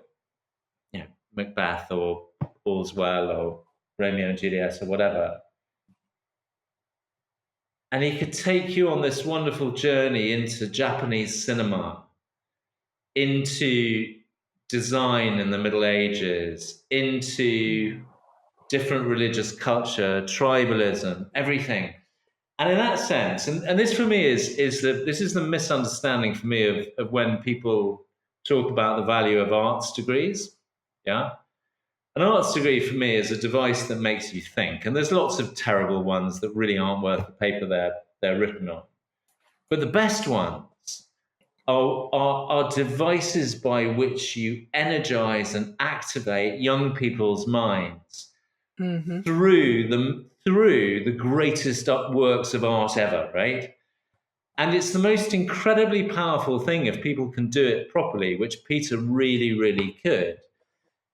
Macbeth or All's Well or Romeo and Juliet or whatever, and he could take you on this wonderful journey into Japanese cinema, into design in the Middle Ages, into different religious culture, tribalism, everything. And in that sense, and this for me is the misunderstanding for me of when people talk about the value of arts degrees. Yeah. An arts degree for me is a device that makes you think. And there's lots of terrible ones that really aren't worth the paper they're written on. But the best ones are devices by which you energize and activate young people's minds through the greatest works of art ever, right? And it's the most incredibly powerful thing if people can do it properly, which Peter really, really could.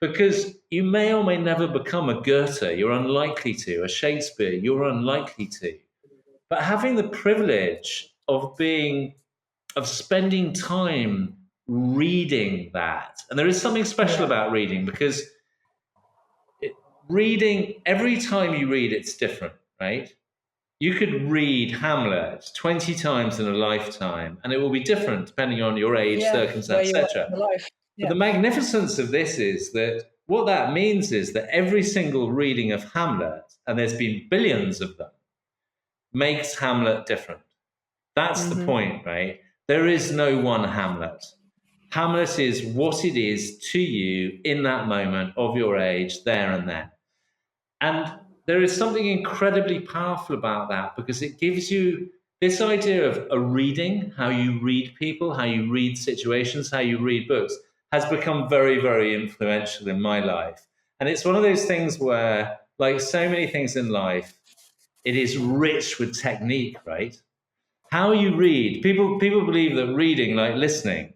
Because you may or may never become a Goethe, you're unlikely to, a Shakespeare, you're unlikely to. But having the privilege of spending time reading that, and there is something special about reading, because reading, every time you read, it's different, right? You could read Hamlet 20 times in a lifetime, and it will be different depending on your age, circumstance, etc. But the magnificence of this is that what that means is that every single reading of Hamlet, and there's been billions of them, makes Hamlet different. That's the point, right? There is no one Hamlet. Hamlet is what it is to you in that moment of your age, there and then. And there is something incredibly powerful about that, because it gives you this idea of a reading, how you read people, how you read situations, how you read books, has become very, very influential in my life. And it's one of those things where, like so many things in life, it is rich with technique, right? How you read, people believe that reading, like listening,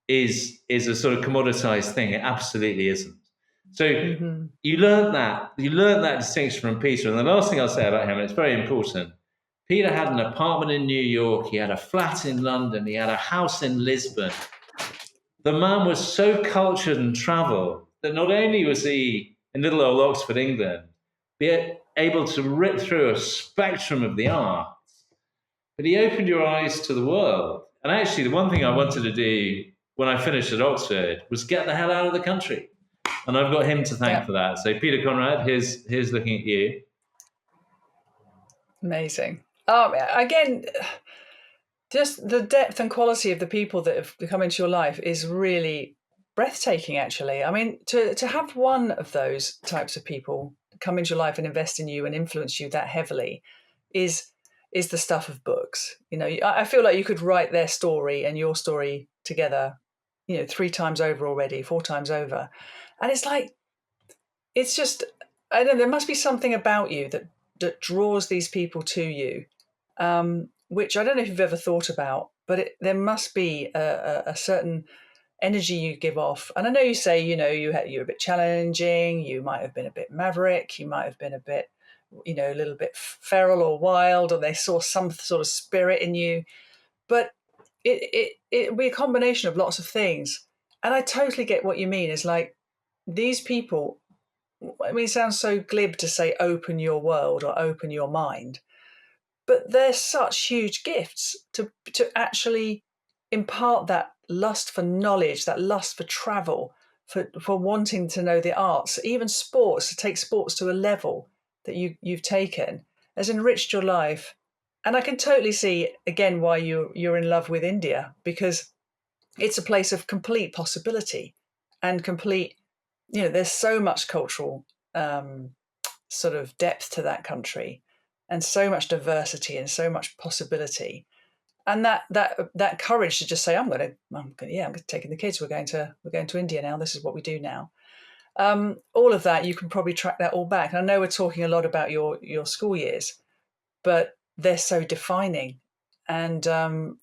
is a sort of commoditized thing. It absolutely isn't. So you learn that distinction from Peter. And the last thing I'll say about him, and it's very important, Peter had an apartment in New York, he had a flat in London, he had a house in Lisbon. The man was so cultured and traveled that not only was he in little old Oxford, England, be able to rip through a spectrum of the arts, but he opened your eyes to the world. And actually, the one thing I wanted to do when I finished at Oxford was get the hell out of the country. And I've got him to thank for that. So, Peter Conrad, here's looking at you. Amazing. Again, just the depth and quality of the people that have come into your life is really breathtaking, actually. I mean, to have one of those types of people come into your life and invest in you and influence you that heavily is the stuff of books. You know, I feel like you could write their story and your story together, 3 times over already, 4 times over. And it's like, it's just, I don't know, there must be something about you that draws these people to you, which I don't know if you've ever thought about, but there must be a certain energy you give off. And I know you say, you're a bit challenging, you might have been a bit maverick, you might have been a bit, a little bit feral or wild, or they saw some sort of spirit in you. But it'll be a combination of lots of things. And I totally get what you mean. It's like these people, I mean, it sounds so glib to say open your world or open your mind, but they're such huge gifts to actually impart that lust for knowledge, that lust for travel, for wanting to know the arts, even sports, to take sports to a level that you've taken, has enriched your life. And I can totally see, again, why you're in love with India, because it's a place of complete possibility and complete, there's so much cultural sort of depth to that country, and so much diversity and so much possibility. And that courage to just say, I'm taking the kids. We're going to India now. This is what we do now. All of that, you can probably track that all back. And I know we're talking a lot about your school years, but they're so defining, and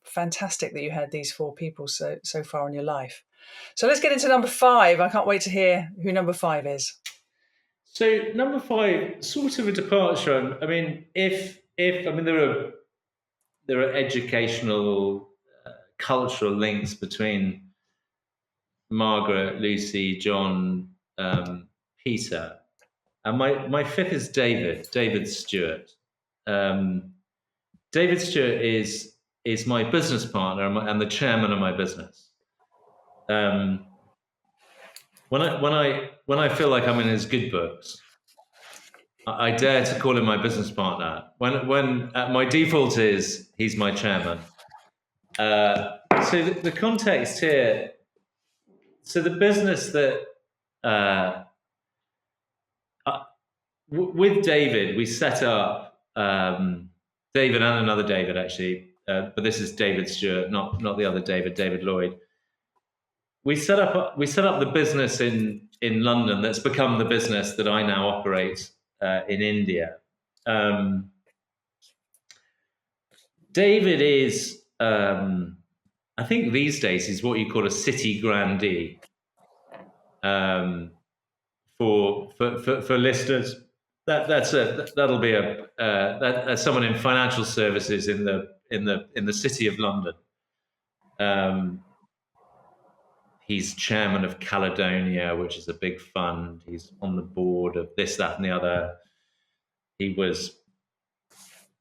fantastic that you had these 4 people so far in your life. So let's get into number 5. I can't wait to hear who number 5 is. So number 5, sort of a departure. I mean, there are educational, cultural links between Margaret, Lucy, John, Peter, and my 5th is David Stewart. David Stewart is my business partner and the chairman of my business. When I feel like I'm in his good books, I dare to call him my business partner. When my default is he's my chairman. So the context here. So the business that with David, we set up David and another David actually, but this is David Stewart, not the other David Lloyd. We set up the business in London that's become the business that I now operate in India. David is, I think these days, he's what you call a city grandee. For listeners, that's someone in financial services in the city of London. He's chairman of Caledonia, which is a big fund. He's on the board of this, that, and the other. He was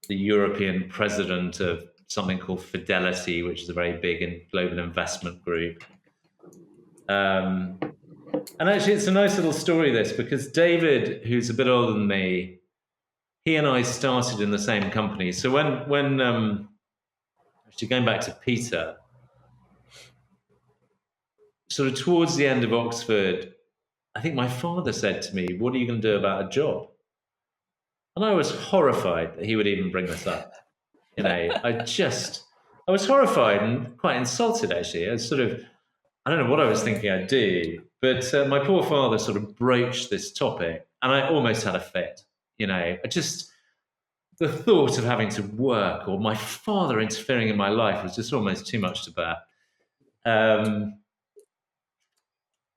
the European president of something called Fidelity, which is a very big and global investment group. And actually, it's a nice little story, this, because David, who's a bit older than me, he and I started in the same company. So when actually going back to Peter, sort of towards the end of Oxford, I think my father said to me, "What are you going to do about a job?" And I was horrified that he would even bring this up. I was horrified and quite insulted, actually. I don't know what I was thinking I'd do, but my poor father sort of broached this topic and I almost had a fit. The thought of having to work or my father interfering in my life was just almost too much to bear.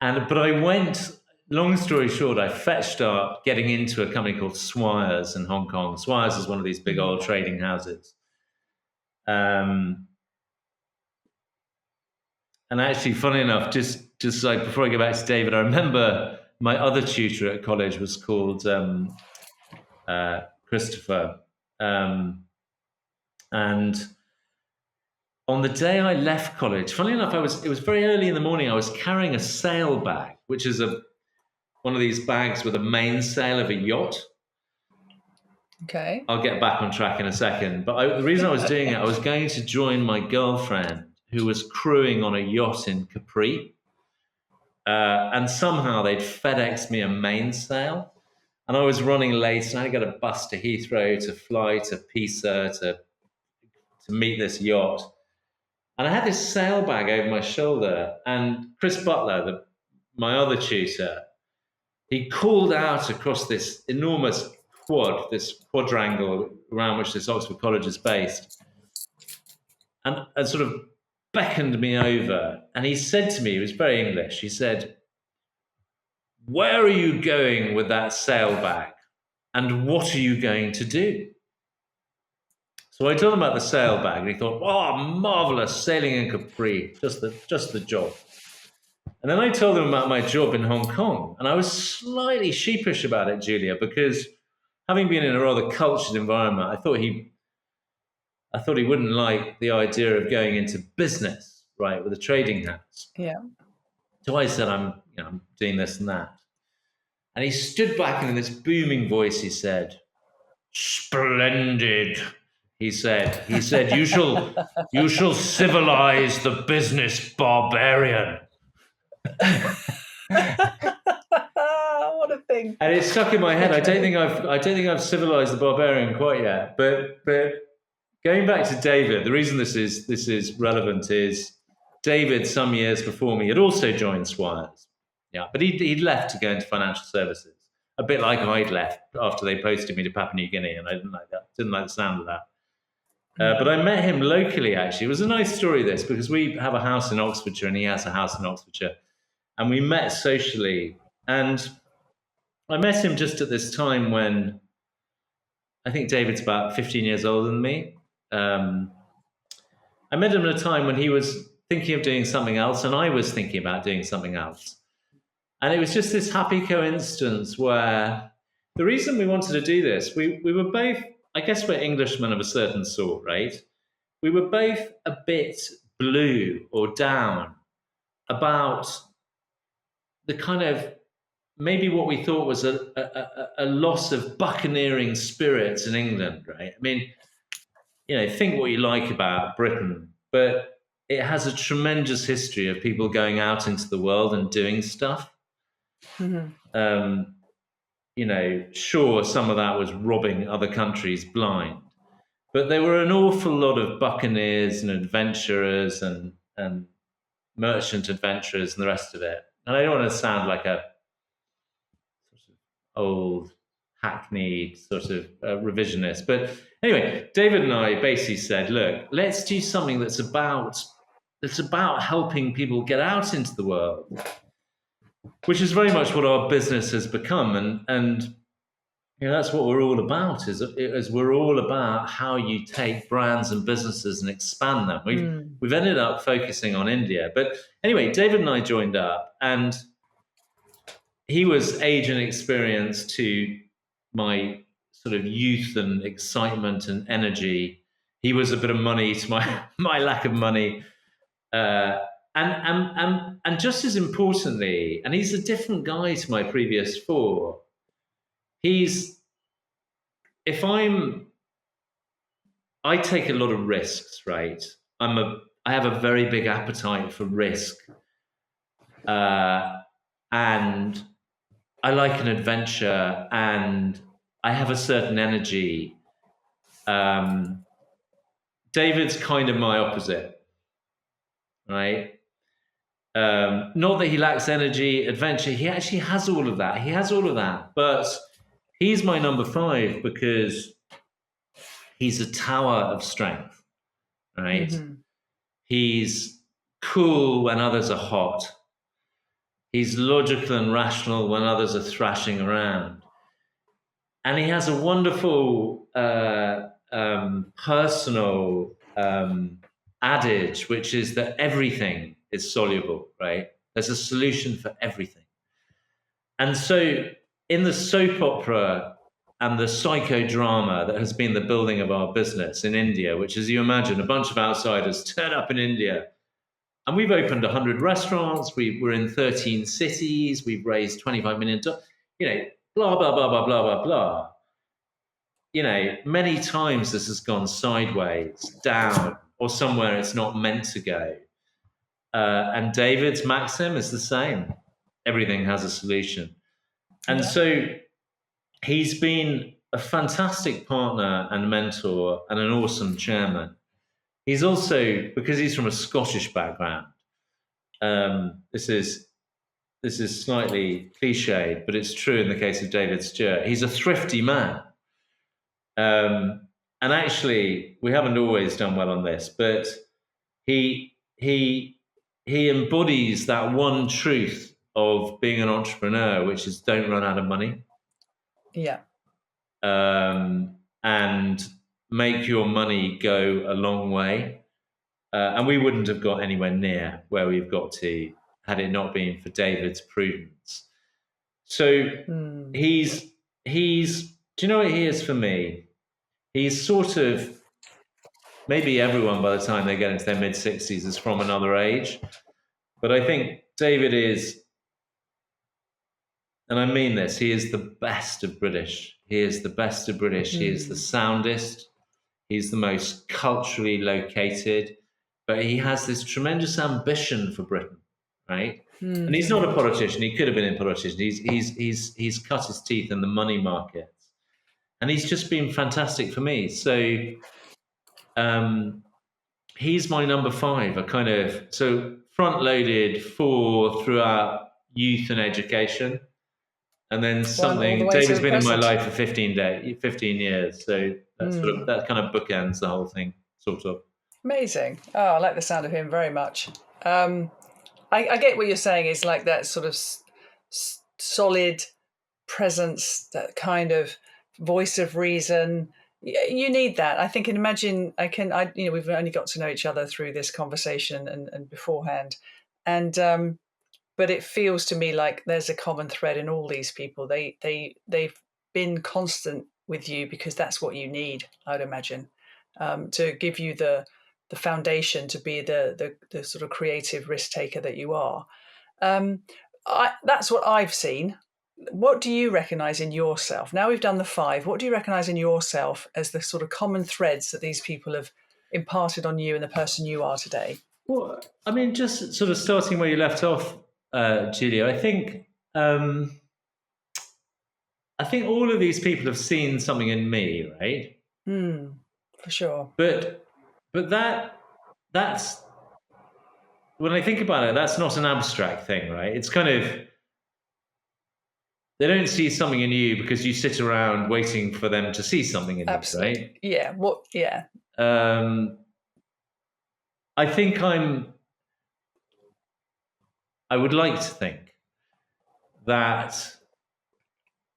But I went, long story short, I fetched up getting into a company called Swires in Hong Kong. Swires is one of these big old trading houses. And actually, funny enough, just like before I go back to David, I remember my other tutor at college was called Christopher. And on the day I left college, funny enough, it was very early in the morning. I was carrying a sail bag, which is one of these bags with a mainsail of a yacht. Okay. I'll get back on track in a second. But the reason I was doing it, I was going to join my girlfriend who was crewing on a yacht in Capri. And somehow they'd FedEx me a mainsail. And I was running late and I got a bus to Heathrow to fly to Pisa to meet this yacht. And I had this sail bag over my shoulder. And Chris Butler, my other tutor, he called out across this enormous this quadrangle around which this Oxford College is based, and sort of beckoned me over. And he said to me, he was very English, he said, "Where are you going with that sail bag? And what are you going to do?" So I told him about the sail bag, and he thought, "Oh, marvelous, sailing in Capri, just the job." And then I told him about my job in Hong Kong, and I was slightly sheepish about it, Julia, because having been in a rather cultured environment, I thought he wouldn't like the idea of going into business, right, with a trading house. Yeah. So I said, I'm doing this and that. And he stood back and in this booming voice, he said, "Splendid." He said, you shall civilize the business barbarian. What a thing! And it stuck in my head. I don't think I've civilized the barbarian quite yet. But going back to David, the reason this is relevant is David, some years before me, had also joined Swires. Yeah, but he'd left to go into financial services, a bit like I'd left after they posted me to Papua New Guinea, and I didn't like that. Didn't like the sound of that. But I met him locally. Actually, it was a nice story. This because we have a house in Oxfordshire, and he has a house in Oxfordshire, and we met socially. And I met him just at this time when I think David's about 15 years older than me. I met him at a time when he was thinking of doing something else, and I was thinking about doing something else. And it was just this happy coincidence where the reason we wanted to do this, we were both, I guess we're Englishmen of a certain sort, right? We were both a bit blue or down about the kind of maybe what we thought was a loss of buccaneering spirits in England, right? I mean, think what you like about Britain, but it has a tremendous history of people going out into the world and doing stuff. Mm-hmm. Sure, some of that was robbing other countries blind, but there were an awful lot of buccaneers and adventurers and merchant adventurers and the rest of it. And I don't want to sound like a sort of old hackneyed sort of revisionist, but anyway, David and I basically said, look, let's do something that's about helping people get out into the world, which is very much what our business has become. And that's what we're all about, is we're all about how you take brands and businesses and expand them. We've ended up focusing on India. But anyway, David and I joined up, and he was age and experience to my sort of youth and excitement and energy. He was a bit of money to my lack of money. and just as importantly, and he's a different guy to my previous four. He's if I take a lot of risks, right? I have a very big appetite for risk, and I like an adventure, and I have a certain energy. David's kind of my opposite, right? Not that he lacks energy, adventure. He actually has all of that. He has all of that, but he's my number 5 because he's a tower of strength, right? Mm-hmm. He's cool when others are hot. He's logical and rational when others are thrashing around. And he has a wonderful personal adage, which is that everything is soluble, right? There's a solution for everything. And so in the soap opera and the psychodrama that has been the building of our business in India, which, as you imagine, a bunch of outsiders turn up in India. And we've opened 100 restaurants. We're in 13 cities. We've raised $25 million. Blah, blah, blah, blah, blah, blah, blah. Many times this has gone sideways, down, or somewhere it's not meant to go. And David's maxim is the same. Everything has a solution. And so he's been a fantastic partner and mentor and an awesome chairman. He's also, because he's from a Scottish background, this is slightly cliched, but it's true in the case of David Stewart. He's a thrifty man. And actually, we haven't always done well on this, but he embodies that one truth of being an entrepreneur, which is don't run out of money. Yeah. And make your money go a long way. And we wouldn't have got anywhere near where we've got to had it not been for David's prudence. So he's do you know what he is for me? He's sort of, maybe everyone by the time they get into their mid-60s is from another age. But I think David is, and I mean this, he is the best of British. He is the best of British. He is the soundest. He's the most culturally located. But he has this tremendous ambition for Britain, right? And he's not a politician. He could have been a politician. He's cut his teeth in the money markets. And he's just been fantastic for me. So he's my number 5, a kind of, so front-loaded for throughout youth and education. And then something, David's been in my life for 15 years. So that's that kind of bookends the whole thing, sort of. Amazing. Oh, I like the sound of him very much. I get what you're saying is like that sort of solid presence, that kind of voice of reason. You need that. I think, and imagine, we've only got to know each other through this conversation and beforehand. And, but it feels to me like there's a common thread in all these people. They've been constant with you because that's what you need, I'd imagine, to give you the foundation to be the sort of creative risk taker that you are. That's what I've seen. What do you recognise in yourself? Now we've done the 5, what do you recognise in yourself as the sort of common threads that these people have imparted on you and the person you are today? Well, I mean, just sort of starting where you left off, Julia, I think all of these people have seen something in me, right? For sure. But that's when I think about it, that's not an abstract thing, right? It's kind of, they don't see something in you because you sit around waiting for them to see something in you, right? Yeah. Yeah. I think I would like to think that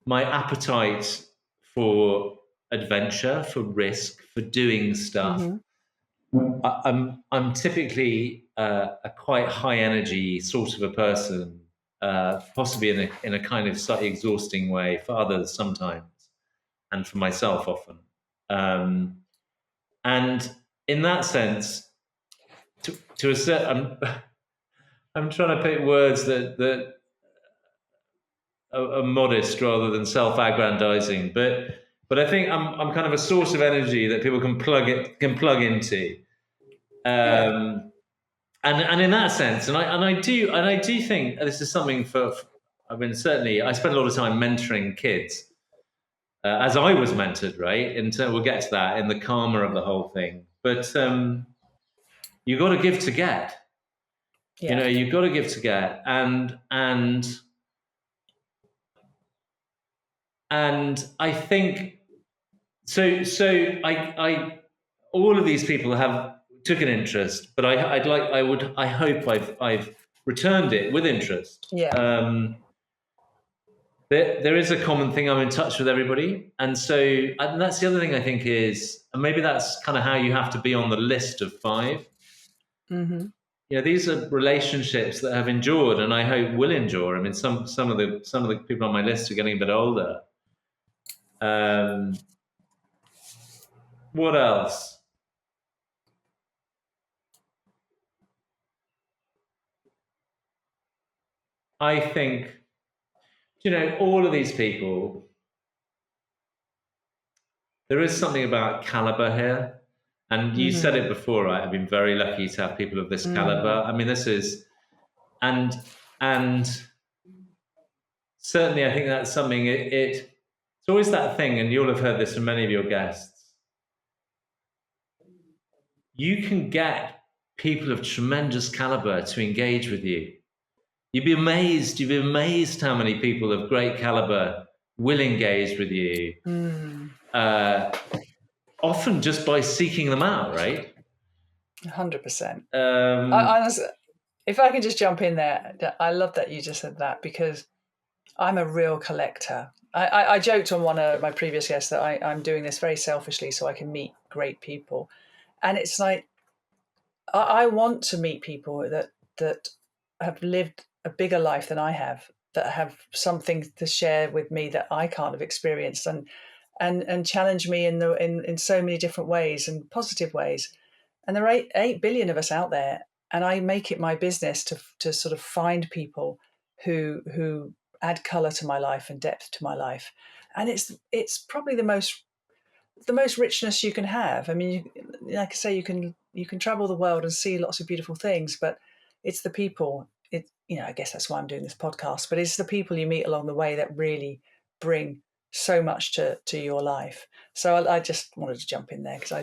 my appetite for adventure, for risk, for doing stuff, I'm typically a quite high energy sort of a person, possibly in a kind of slightly exhausting way for others sometimes, and for myself often. And in that sense, to a certain, I'm trying to pick words that are modest rather than self-aggrandizing, but I think I'm kind of a source of energy that people can plug into, Yeah. and in that sense, and I do think this is something for. I mean, certainly, I spend a lot of time mentoring kids, as I was mentored, right? And so we'll get to that in the karma of the whole thing. But you got to give to get. You Yeah. know, you've got to give to get, and I think so. I all of these people have took an interest, but I hope I've returned it with interest. Yeah. There is a common thing. I'm in touch with everybody, and that's the other thing I think is, and maybe that's kind of how you have to be on the list of five. Mm-hmm. You know, these are relationships that have endured, and I hope will endure. I mean, some of the people on my list are getting a bit older. What else? I think, all of these people. There is something about caliber here. And you said Mm-hmm. it before, right? I've been very lucky to have people of this caliber. I mean, this is, and and certainly I think that's something. It's always that thing, and you'll have heard this from many of your guests. You can get people of tremendous caliber to engage with you. You'd be amazed. You'd be amazed how many people of great caliber will engage with you. Often just by seeking them out, right? 100%. Um, I honestly, if I can just jump in there, I love that you just said that, because I'm a real collector. I joked on one of my previous guests that I'm doing this very selfishly so I can meet great people. And it's like, I want to meet people that have lived a bigger life than I have, that have something to share with me that I can't have experienced, and challenge me in so many different ways and positive ways. And there are 8 billion of us out there, and I make it my business to sort of find people who add color to my life and depth to my life. And it's probably the most richness you can have. I mean, like I say, you can travel the world and see lots of beautiful things, but it's the people. I guess that's why I'm doing this podcast. But it's the people you meet along the way that really bring so much to your life. So I just wanted to jump in there because I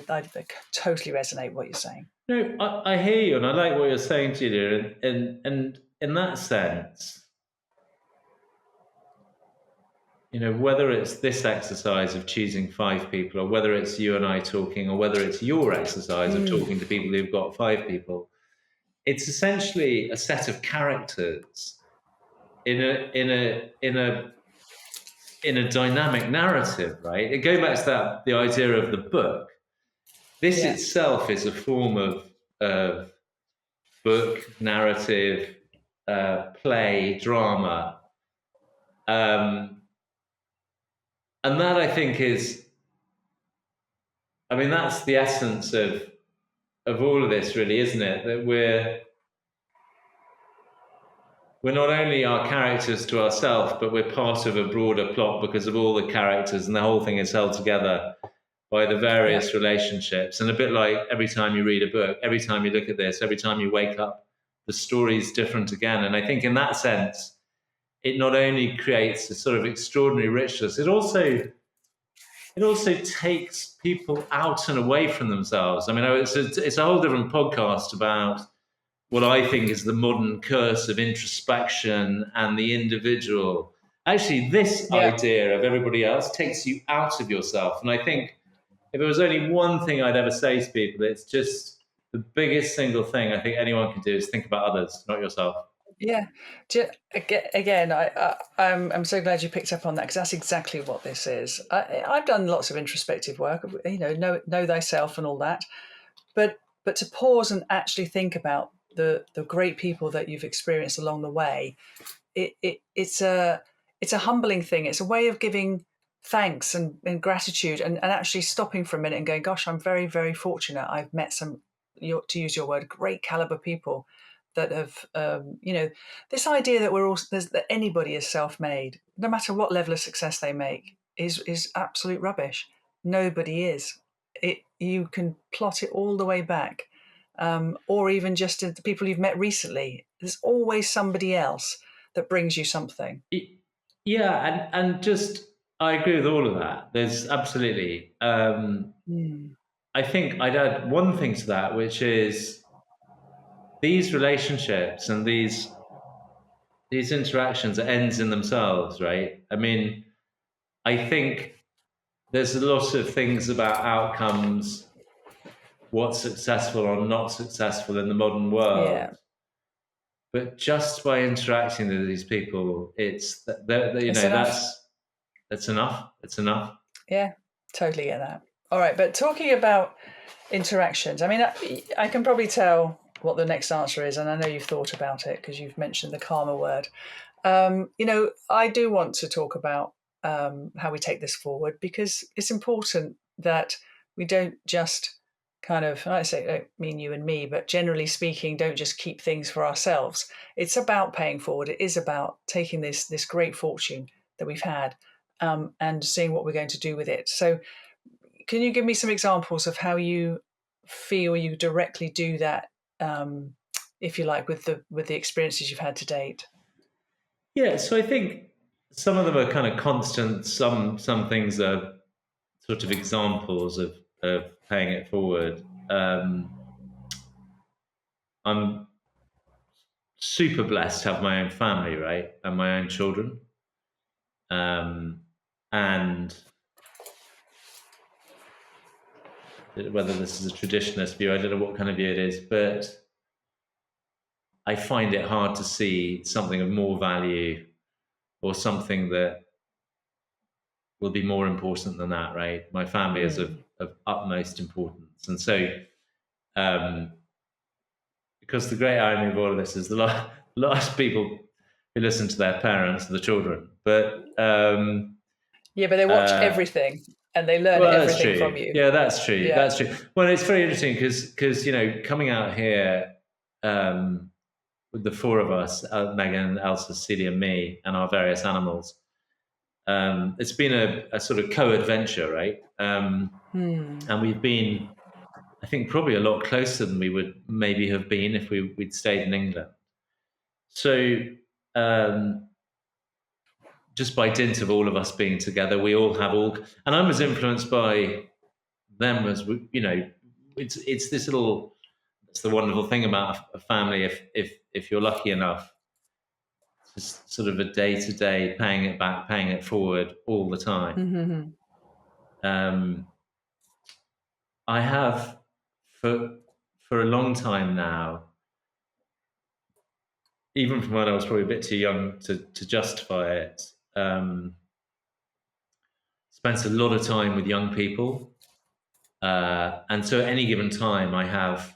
totally resonate with what you're saying. No, I hear you, and I like what you're saying, Julia. And in that sense, whether it's this exercise of choosing five people, or whether it's you and I talking, or whether it's your exercise of talking to people who've got five people, it's essentially a set of characters in a dynamic narrative, right? It goes back to the idea of the book. This Yeah. itself is a form of book, narrative, play, drama. And that, I think, that's the essence of all of this, really, isn't it? That we're not only our characters to ourselves, but we're part of a broader plot because of all the characters, and the whole thing is held together by the various relationships. And a bit like every time you read a book, every time you look at this, every time you wake up, the story's different again. And I think in that sense, it not only creates a sort of extraordinary richness, it also takes people out and away from themselves. I mean, it's a whole different podcast about what I think is the modern curse of introspection and the individual. Actually, this idea of everybody else takes you out of yourself. And I think if there was only one thing I'd ever say to people, it's just the biggest single thing I think anyone can do is think about others, not yourself. Yeah. Again, I'm so glad you picked up on that, because that's exactly what this is. I've done lots of introspective work, know thyself and all that, but to pause and actually think about the great people that you've experienced along the way, it's a humbling thing. It's a way of giving thanks and gratitude, and actually stopping for a minute and going, gosh, I'm very, very fortunate. I've met some, to use your word, great caliber people that have, this idea that that anybody is self-made, no matter what level of success they make, is absolute rubbish. Nobody is. You can plot it all the way back, or even just to the people you've met recently. There's always somebody else that brings you something. Yeah, and just I agree with all of that. There's absolutely. I think I'd add one thing to that, which is these relationships and these interactions are ends in themselves, right? I mean, I think there's a lot of things about outcomes, what's successful or not successful in the modern Yeah, world. But just by interacting with these people, it's it's enough. that's enough. It's enough. Yeah, totally get that. All right, but talking about interactions, I mean, I can probably tell what the next answer is, and I know you've thought about it because you've mentioned the karma word. I do want to talk about how we take this forward because it's important that we don't just kind of, and I say, I don't mean you and me, but generally speaking, don't just keep things for ourselves. It's about paying forward. It is about taking this great fortune that we've had and seeing what we're going to do with it. So, can you give me some examples of how you feel you directly do that, if you like, with the experiences you've had to date? Yeah. So I think some of them are kind of constant. Some things are sort of examples of paying it forward. I'm super blessed to have my own family, right, and my own children. And whether this is a traditionalist view, I don't know what kind of view it is, but I find it hard to see something of more value or something that will be more important than that, right? My family is of utmost importance. And so, because the great irony of all of this is lots of people who listen to their parents are the children. But Yeah, but they watch everything and they learn well, that's everything from true. you. Yeah, that's true. Yeah. That's true. Well, it's very interesting because coming out here with the four of us, Megan, Elsa, Celia, and me, and our various animals. It's been a sort of co-adventure, right? And we've been, I think, probably a lot closer than we would maybe have been if we'd stayed in England. So um, just by dint of all of us being together, we all have all, and I'm as influenced by them as it's this little. It's the wonderful thing about a family. If you're lucky enough, it's just sort of a day to day, paying it back, paying it forward all the time. Um, I have for a long time now, even from when I was probably a bit too young to justify it. Spent a lot of time with young people, and so at any given time, I have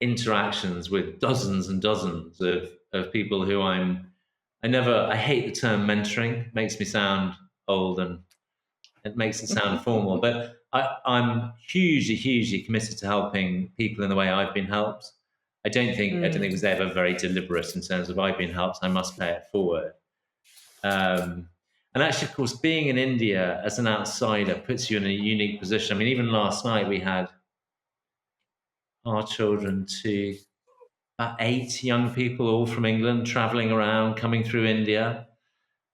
interactions with dozens and dozens of people who I hate the term mentoring. It makes me sound old and it makes it sound formal, but I'm hugely, hugely committed to helping people in the way I've been helped. I don't think it was ever very deliberate in terms of I've been helped, I must pay it forward. And actually, of course, being in India as an outsider puts you in a unique position. I mean, even last night we had our children to about 8 young people, all from England, traveling around, coming through India.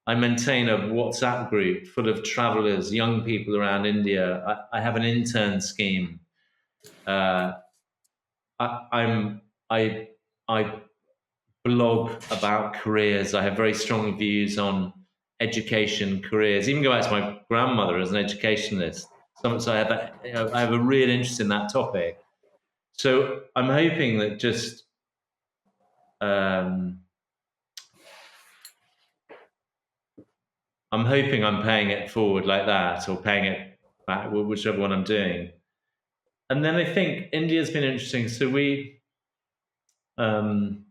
I maintain a WhatsApp group full of travelers, young people around India. I have an intern scheme. Uh, I blog about careers. I have very strong views on education, careers. Even go back to my grandmother as an educationalist. So I have a real interest in that topic. So I'm hoping that just I'm hoping I'm paying it forward like that, or paying it back, whichever one I'm doing. And then I think India's been interesting. Um,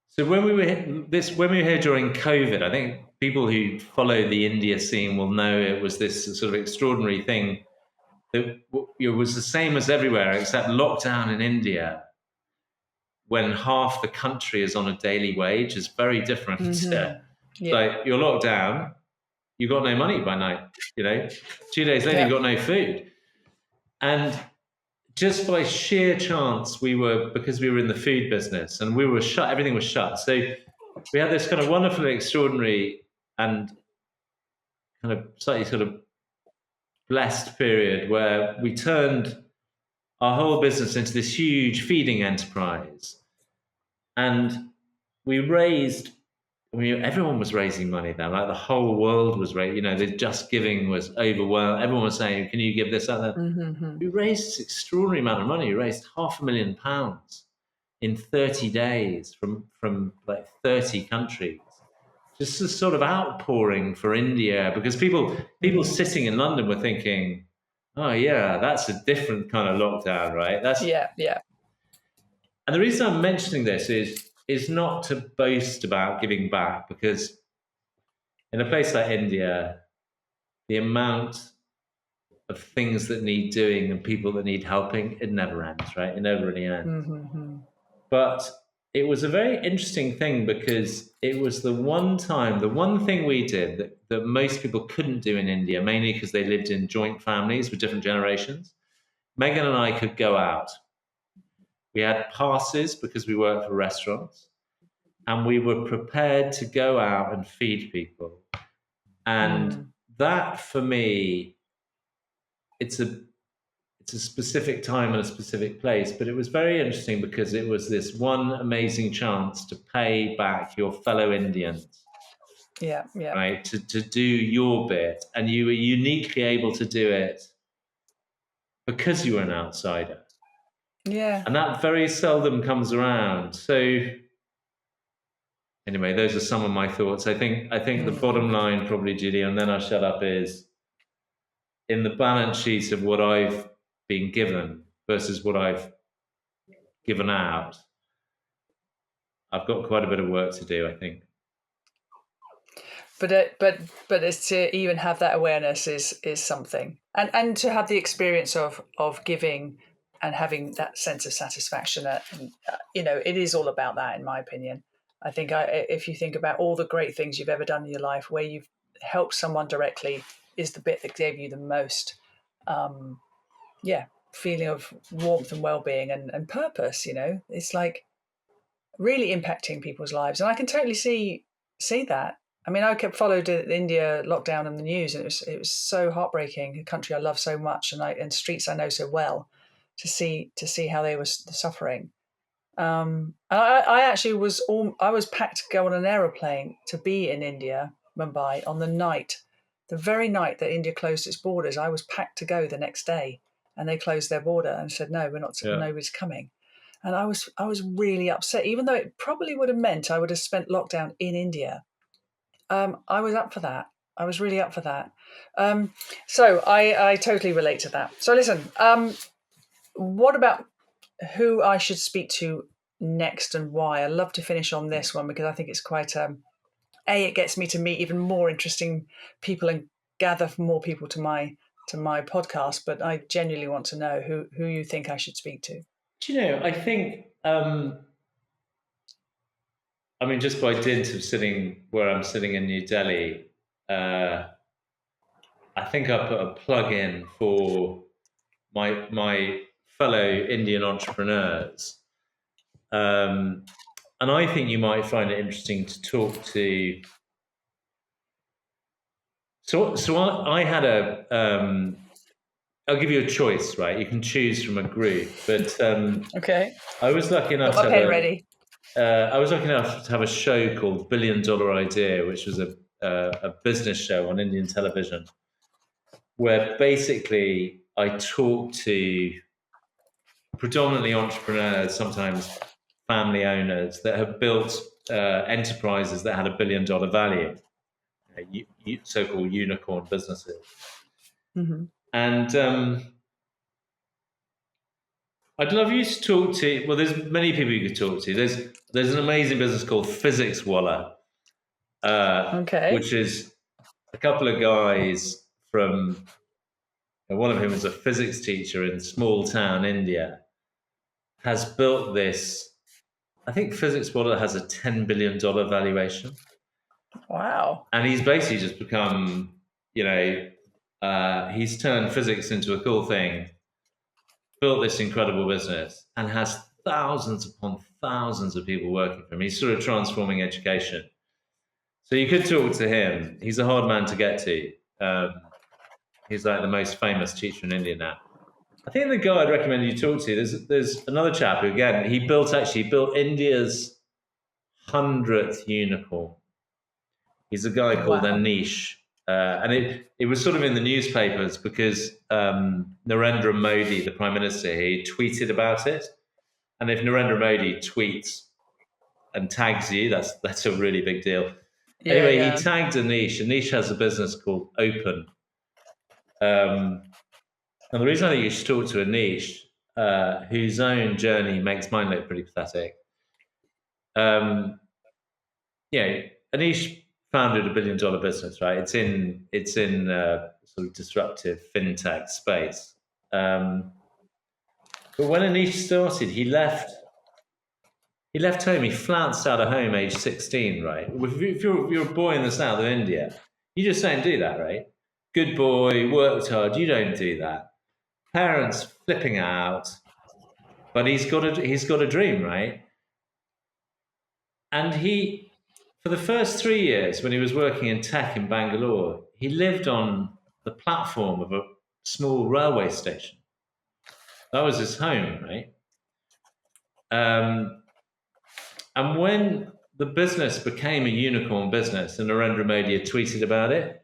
so when we were here during COVID, I think people who follow the India scene will know it was this sort of extraordinary thing that was the same as everywhere, except lockdown in India when half the country is on a daily wage is very different. Yeah. Like you're locked down, you've got no money by night, 2 days later, Yeah. you've got no food. And just by sheer chance, because we were in the food business and we were shut, everything was shut. So we had this kind of wonderful, extraordinary, and kind of slightly sort of blessed period where we turned our whole business into this huge feeding enterprise. And we raised, everyone was raising money then, like the whole world was raising, the Just Giving was overwhelmed. Everyone was saying, can you give this, that? We raised this extraordinary amount of money. We raised £500,000 in 30 days from like 30 countries. Just a sort of outpouring for India, because people sitting in London were thinking, oh yeah, that's a different kind of lockdown, right? Yeah. And the reason I'm mentioning this is not to boast about giving back, because in a place like India, the amount of things that need doing and people that need helping, it never ends, right? It never really ends. But it was a very interesting thing, because it was the one thing we did that most people couldn't do in India, mainly because they lived in joint families with different generations. Megan and I could go out. We had passes because we worked for restaurants, and we were prepared to go out and feed people. And that, for me, it's a specific time and a specific place, but it was very interesting because it was this one amazing chance to pay back your fellow Indians. Yeah. Right, to do your bit, and you were uniquely able to do it because you were an outsider. Yeah. And that very seldom comes around. So anyway, those are some of my thoughts. I think the bottom line, probably, Julia, and then I'll shut up, is in the balance sheet of what I've been given versus what I've given out, I've got quite a bit of work to do, I think. But it's to even have that awareness is something, and to have the experience of giving and having that sense of satisfaction. And it is all about that, in my opinion. I think if you think about all the great things you've ever done in your life, where you've helped someone directly is the bit that gave you the most, feeling of warmth and well-being and purpose. It's like really impacting people's lives, and I can totally see that. I mean, I kept followed the India lockdown in the news, and it was so heartbreaking. A country I love so much, and streets I know so well, to see how they were suffering. I actually was packed to go on an aeroplane to be in India, Mumbai, on the very night that India closed its borders. I was packed to go the next day, and they closed their border and said, no, we're not. Yeah. Nobody's coming. And I was really upset, even though it probably would have meant I would have spent lockdown in India. I was up for that. I was really up for that. So I totally relate to that. So listen, what about who I should speak to next and why? I'd love to finish on this one, because I think it's quite, it gets me to meet even more interesting people and gather more people to my podcast. But I genuinely want to know who you think I should speak to. Do you know, I think, just by dint of sitting where I'm sitting in New Delhi, I think I put a plug in for my fellow Indian entrepreneurs. And I think you might find it interesting to talk to. So I had I'll give you a choice, right? You can choose from a group, but okay. I was lucky enough to have ready. I was lucky enough to have a show called $1 Billion Idea, which was a business show on Indian television, where basically I talked to predominantly entrepreneurs, sometimes family owners, that have built enterprises that had $1 billion value, so-called unicorn businesses. Mm-hmm. And I'd love you to talk to. Well, there's many people you could talk to. There's an amazing business called Physics Wallah, which is a couple of guys from. One of whom is a physics teacher in small town India, has built this I think physics model has a $10 billion valuation. Wow. And he's basically just become, he's turned physics into a cool thing, built this incredible business, and has thousands upon thousands of people working for him. He's sort of transforming education. So you could talk to him. He's a hard man to get to. He's like the most famous teacher in India now. I think the guy I'd recommend you talk to, there's another chap who, again, he built India's 100th unicorn. He's a guy called Anish. And it was sort of in the newspapers because Narendra Modi, the Prime Minister, he tweeted about it. And if Narendra Modi tweets and tags you, that's a really big deal. Yeah, anyway, yeah. He tagged Anish. Anish has a business called Open. And the reason I think you should talk to Anish, whose own journey makes mine look pretty pathetic. Anish founded $1 billion business, right? It's in sort of disruptive fintech space. But when Anish started, he left home. He flounced out of home age 16, right? If you're a boy in the south of India, you just don't do that, right? Good boy, worked hard. You don't do that. Parents flipping out, but he's got a dream, right? And for the first 3 years, when he was working in tech in Bangalore, he lived on the platform of a small railway station. That was his home, right? And when the business became a unicorn business, and Narendra Modi had tweeted about it,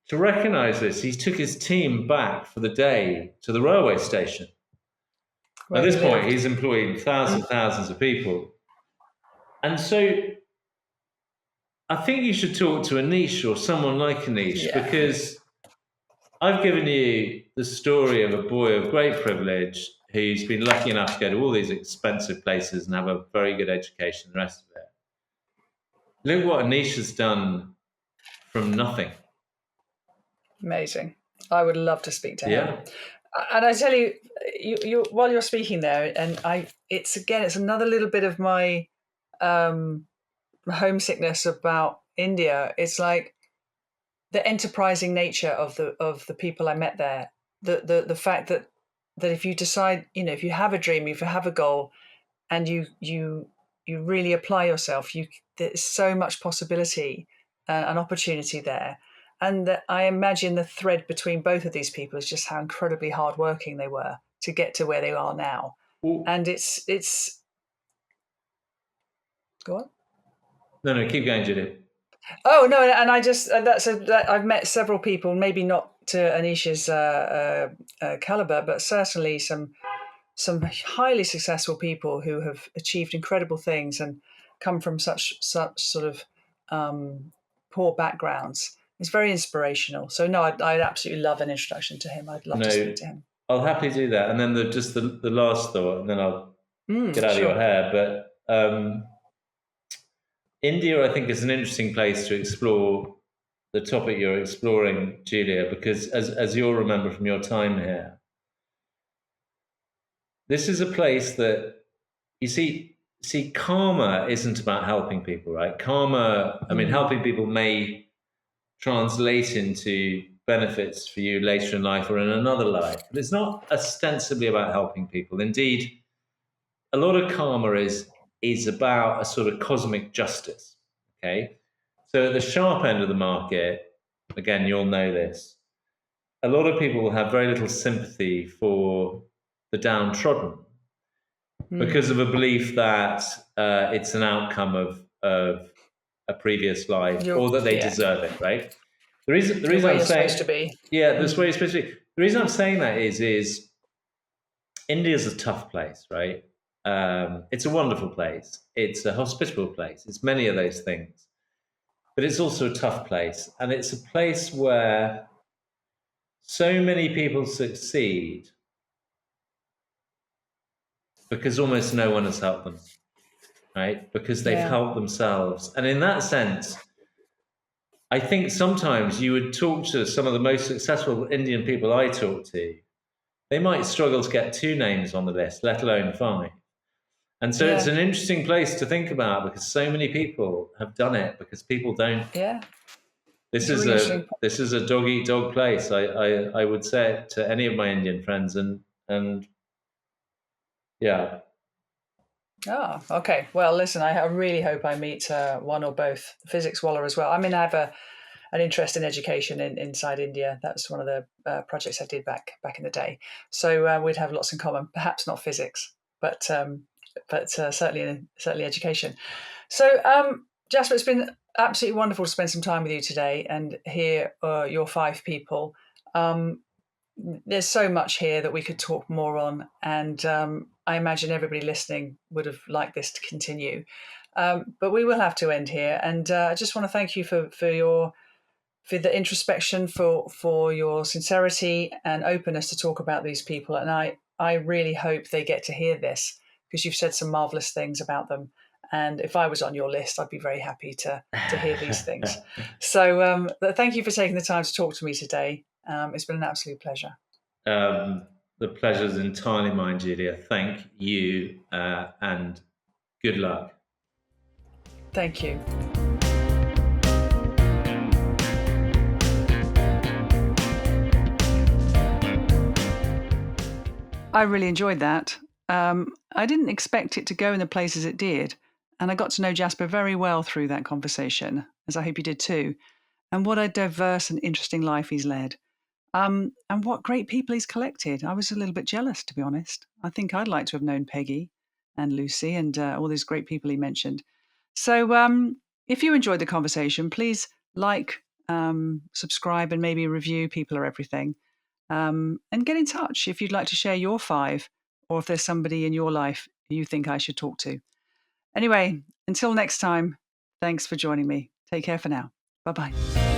to recognize this, he took his team back for the day to the railway station. At this point, he's employing thousands of people. And so I think you should talk to Anish or someone like Anish, because I've given you the story of a boy of great privilege who's been lucky enough to go to all these expensive places and have a very good education, the rest of it. Look what Anish has done from nothing. Amazing. I would love to speak to him. And I tell you, you while you're speaking there, and it's another little bit of my homesickness about India. It's like the enterprising nature of the people I met there. The fact that if you decide, if you have a dream, if you have a goal, and you really apply yourself, there's so much possibility and opportunity there. And I imagine the thread between both of these people is just how incredibly hardworking they were to get to where they are now. And it's go on. No, keep going, Julia. Oh no, and I just I've met several people, maybe not to Anish's caliber, but certainly some highly successful people who have achieved incredible things and come from such sort of poor backgrounds. It's very inspirational. So no, I'd absolutely love an introduction to him. I'd love to speak to him. I'll happily do that. And then the last thought, and then I'll get out of your hair. But India, I think, is an interesting place to explore the topic you're exploring, Julia, because as you'll remember from your time here, this is a place that, you see, karma isn't about helping people, right? Karma, I mean, helping people may translate into benefits for you later in life or in another life. But it's not ostensibly about helping people. Indeed, a lot of karma is about a sort of cosmic justice, okay? So at the sharp end of the market, again, you'll know this, a lot of people will have very little sympathy for the downtrodden because of a belief that it's an outcome of a previous life, or that they deserve it, right? The reason I'm saying, supposed to be. That's where you're supposed to be. The reason I'm saying that is India's a tough place, right? It's a wonderful place. It's a hospitable place. It's many of those things, but it's also a tough place, and it's a place where so many people succeed because almost no one has helped them. Right? Because they've helped themselves. And in that sense, I think sometimes you would talk to some of the most successful Indian people I talk to, they might struggle to get 2 names on the list, let alone 5. And so it's an interesting place to think about because so many people have done it because people don't. Yeah. This It's is really a interesting. this is a dog eat dog place. I would say it to any of my Indian friends, and yeah. Oh, okay. Well, listen, I really hope I meet one or both. The physics Waller as well. I mean, I have an interest in education inside India. That's one of the projects I did back in the day. So we'd have lots in common. Perhaps not physics, but certainly education. So Jasper, it's been absolutely wonderful to spend some time with you today and hear your 5 people. There's so much here that we could talk more on, and I imagine everybody listening would have liked this to continue. But we will have to end here, and I just want to thank you for the introspection, for your sincerity and openness to talk about these people. And I really hope they get to hear this because you've said some marvelous things about them. And if I was on your list, I'd be very happy to hear these things. So thank you for taking the time to talk to me today. It's been an absolute pleasure. The pleasure's entirely mine, Julia. Thank you, and good luck. Thank you. I really enjoyed that. I didn't expect it to go in the places it did, and I got to know Jasper very well through that conversation, as I hope you did too, and what a diverse and interesting life he's led. And what great people he's collected. I was a little bit jealous, to be honest. I think I'd like to have known Peggy and Lucy and all these great people he mentioned. So if you enjoyed the conversation, please like, subscribe, and maybe review People Are Everything. And get in touch if you'd like to share your 5 or if there's somebody in your life you think I should talk to. Anyway, until next time, thanks for joining me. Take care for now. Bye-bye.